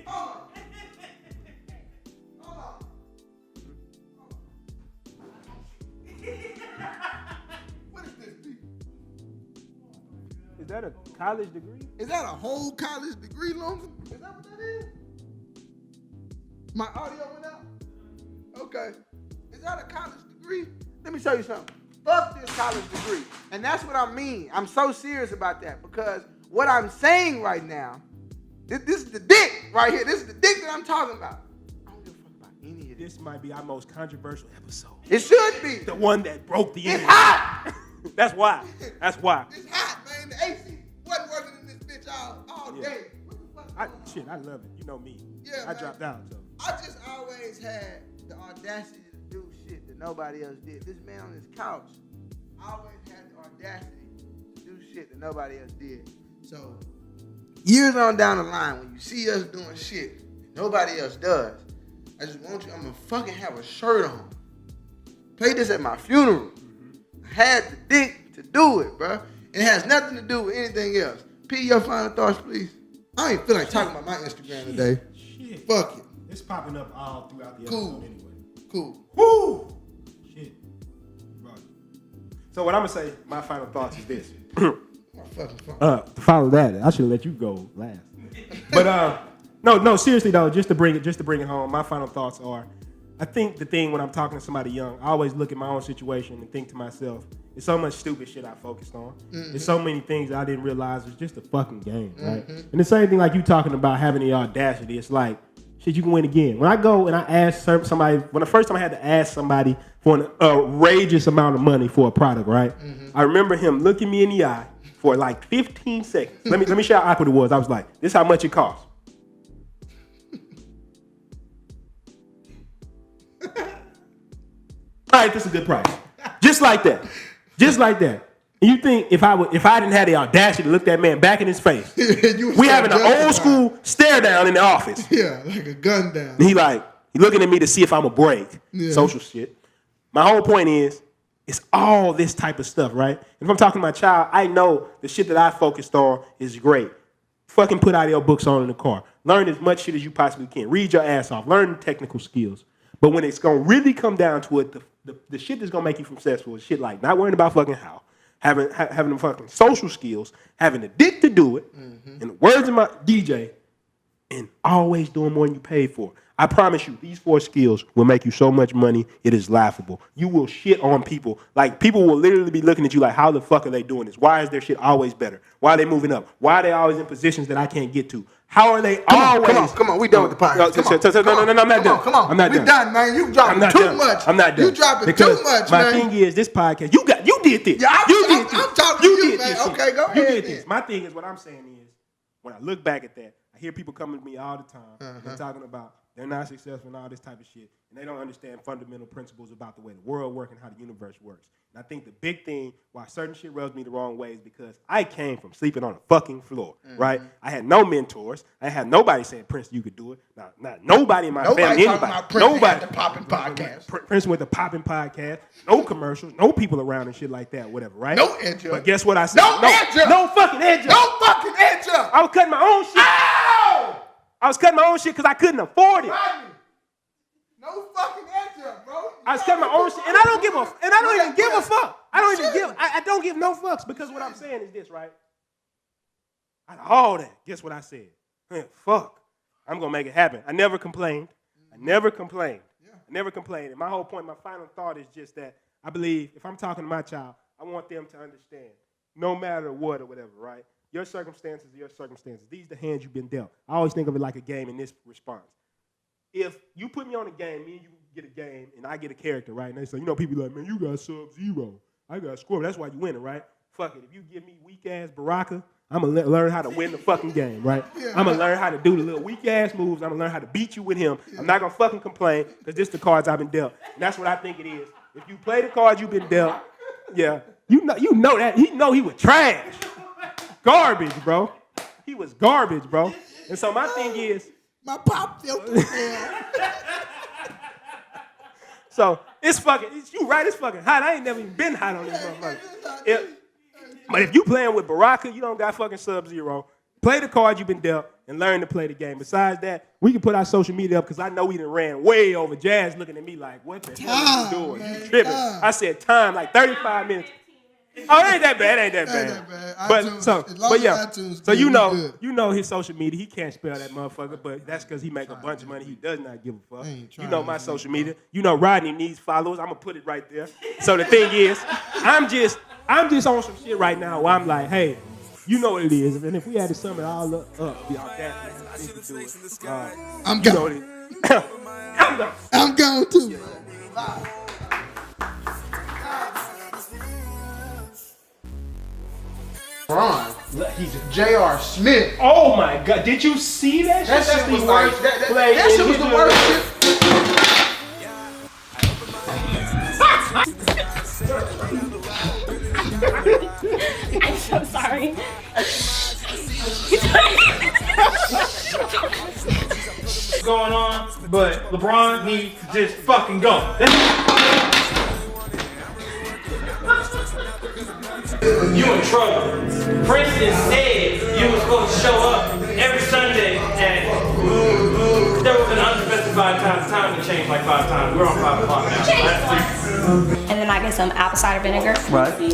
What is this, people? Is that a college degree? Is that a whole college degree, Logan? Is that what that is? My audio went out? Okay. Is that a college degree? Let me show you something. Fuck this college degree. And that's what I mean. I'm so serious about that because what I'm saying right now, this is the dick right here. This is the dick that I'm talking about. I don't give a fuck about any of this. This might be our most controversial episode. It should be. The one that broke the It's internet. hot. That's why. That's why. It's hot, man. The AC wasn't working in this bitch all day. What the fuck? I love it. You know me. Yeah, I man. dropped out. So. I just always had the audacity to do shit that nobody else did. This man on his couch always had the audacity to do shit that nobody else did. So years on down the line, when you see us doing shit that nobody else does, I just want you, I'm gonna fucking have a shirt on. Play this at my funeral. I had the dick to do it, bro. It has nothing to do with anything else. P, your final thoughts, please. I don't even feel like talking about my Instagram today. Shit. Fuck it. It's popping up all throughout the Cool. episode anyway. Cool. Woo! Shit. Right. So what I'm gonna say, my final thoughts is this. My fucking phone. To follow that, I should have let you go last. But no, seriously though, just to bring it home, my final thoughts are, I think the thing when I'm talking to somebody young, I always look at my own situation and think to myself, it's so much stupid shit I focused on. There's so many things I didn't realize was just a fucking game, right? And the same thing like you talking about having the audacity, it's like, shit, you can win again. When I go and I ask somebody, when the first time I had to ask somebody for an outrageous amount of money for a product, right? I remember him looking me in the eye for like 15 seconds. Let me show how awkward it was. I was like, this is how much it costs. All right, this is a good price. Just like that. Just like that. And you think if I didn't have the audacity to look that man back in his face, we having an old school stare down in the office. Yeah, like a gun down. And he looking at me to see if I'm a break. Yeah. Social shit. My whole point is, it's all this type of stuff, right? If I'm talking to my child, I know the shit that I focused on is great. Fucking put audio books on in the car. Learn as much shit as you possibly can. Read your ass off. Learn the technical skills. But when it's gonna really come down to it, the shit that's gonna make you successful is shit like not worrying about fucking how, having the fucking social skills, having the dick to do it, in the words of my DJ, and always doing more than you paid for. I promise you, these 4 skills will make you so much money, it is laughable. You will shit on people. Like, people will literally be looking at you like, how the fuck are they doing this? Why is their shit always better? Why are they moving up? Why are they always in positions that I can't get to? How are they always... Come on, we done with the podcast. No, I'm not done. Come on. I'm not We done. done, man. You dropping too much. I'm not done. You dropping because too much, my man. thing is, this podcast, you did this. Yeah, I'm talking to you, man. Okay, go ahead. You did then. this. My thing is, what I'm saying is, when I look back at that, I hear people coming to me all the time and talking about they're not successful and all this type of shit, and they don't understand fundamental principles about the way the world works and how the universe works. And I think the big thing why certain shit rubs me the wrong way is because I came from sleeping on a fucking floor, right? I had no mentors. I had nobody saying, Prince, you could do it. Not nobody in my family, anybody. About Prince nobody. had the popping podcast. Prince with the popping podcast. No commercials. No people around and shit like that, whatever, right? No edge up. But guess what I said? No edge up. No fucking edge up. No fucking edge up. I was cutting my own shit. Ow! I was cutting my own shit because I couldn't afford it. Rodney, no fucking edge up, bro. I was cutting my own shit, and I don't even give a fuck. I don't give no fucks because what I'm saying is this, right? Out of all that, guess what I said? Man, fuck. I'm gonna make it happen. I never complained. And my whole point, my final thought is just that I believe if I'm talking to my child, I want them to understand, no matter what or whatever, right? Your circumstances are your circumstances. These are the hands you've been dealt. I always think of it like a game in this response. If you put me on a game, me and you get a game, and I get a character, right? And they say, people like, man, you got Sub-Zero. I got Scorpion. That's why you winning, right? Fuck it. If you give me weak-ass Baraka, I'm going to learn how to win the fucking game, right? I'm going to learn how to do the little weak-ass moves. I'm going to learn how to beat you with him. I'm not going to fucking complain because this is the cards I've been dealt. And that's what I think it is. If you play the cards you've been dealt, yeah, you know that. He was trash. Garbage, bro. He was garbage, bro. And so my thing is, my pop filter. so It's you right, it's fucking hot. I ain't never even been hot on this motherfucker. But if you playing with Baraka, you don't got fucking Sub-Zero. Play the card you've been dealt and learn to play the game. Besides that, we can put our social media up because I know we done ran way over. Jazz looking at me like, what the hell are you doing? Man, you tripping. I said time, like 35 minutes. Oh, it ain't that bad. It ain't that bad. So you know his social media. He can't spell that motherfucker, but that's because he make a bunch of money. He does not give a fuck. You know my social media. You know Rodney needs followers. I'm gonna put it right there. So the thing is, I'm just on some shit right now where I'm like, hey, you know what it is. And if we had to sum it all up, the audacity, I think we do it. I'm gone. I'm gone too. Ron, J.R. Smith. Oh my God! Did you see that? That shit was worse. That shit was the worst shit. I'm so sorry. Going on, but LeBron needs to just fucking go. You in trouble. Princeton said you were supposed to show up every Sunday, and there was an unspecified time to change like 5 times. We're on 5 o'clock now. And then I get some apple cider vinegar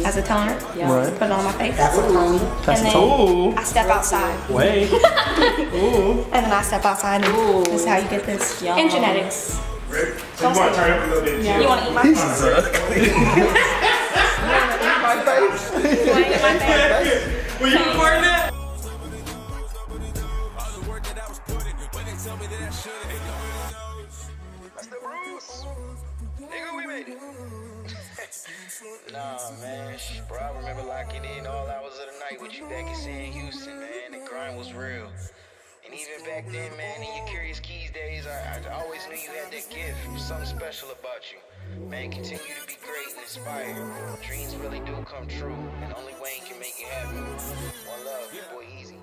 as a toner. Right. Put it on my face. That's and then ooh. I step outside. Wait. Ooh. And then I step outside and this is how you get this. In genetics. So you want to turn up a little bit? You want to eat my face? Were you recording that? Nah, man, bro, I remember locking in all hours of the night with you back in San Houston, man. The grind was real. And even back then, man, in your Curious Keys days, I always knew you had that gift, something special about you. Man, continue to be great and inspired. Dreams really do come true, and only W.A.I.N.E can make you happy. One love, your boy Easy.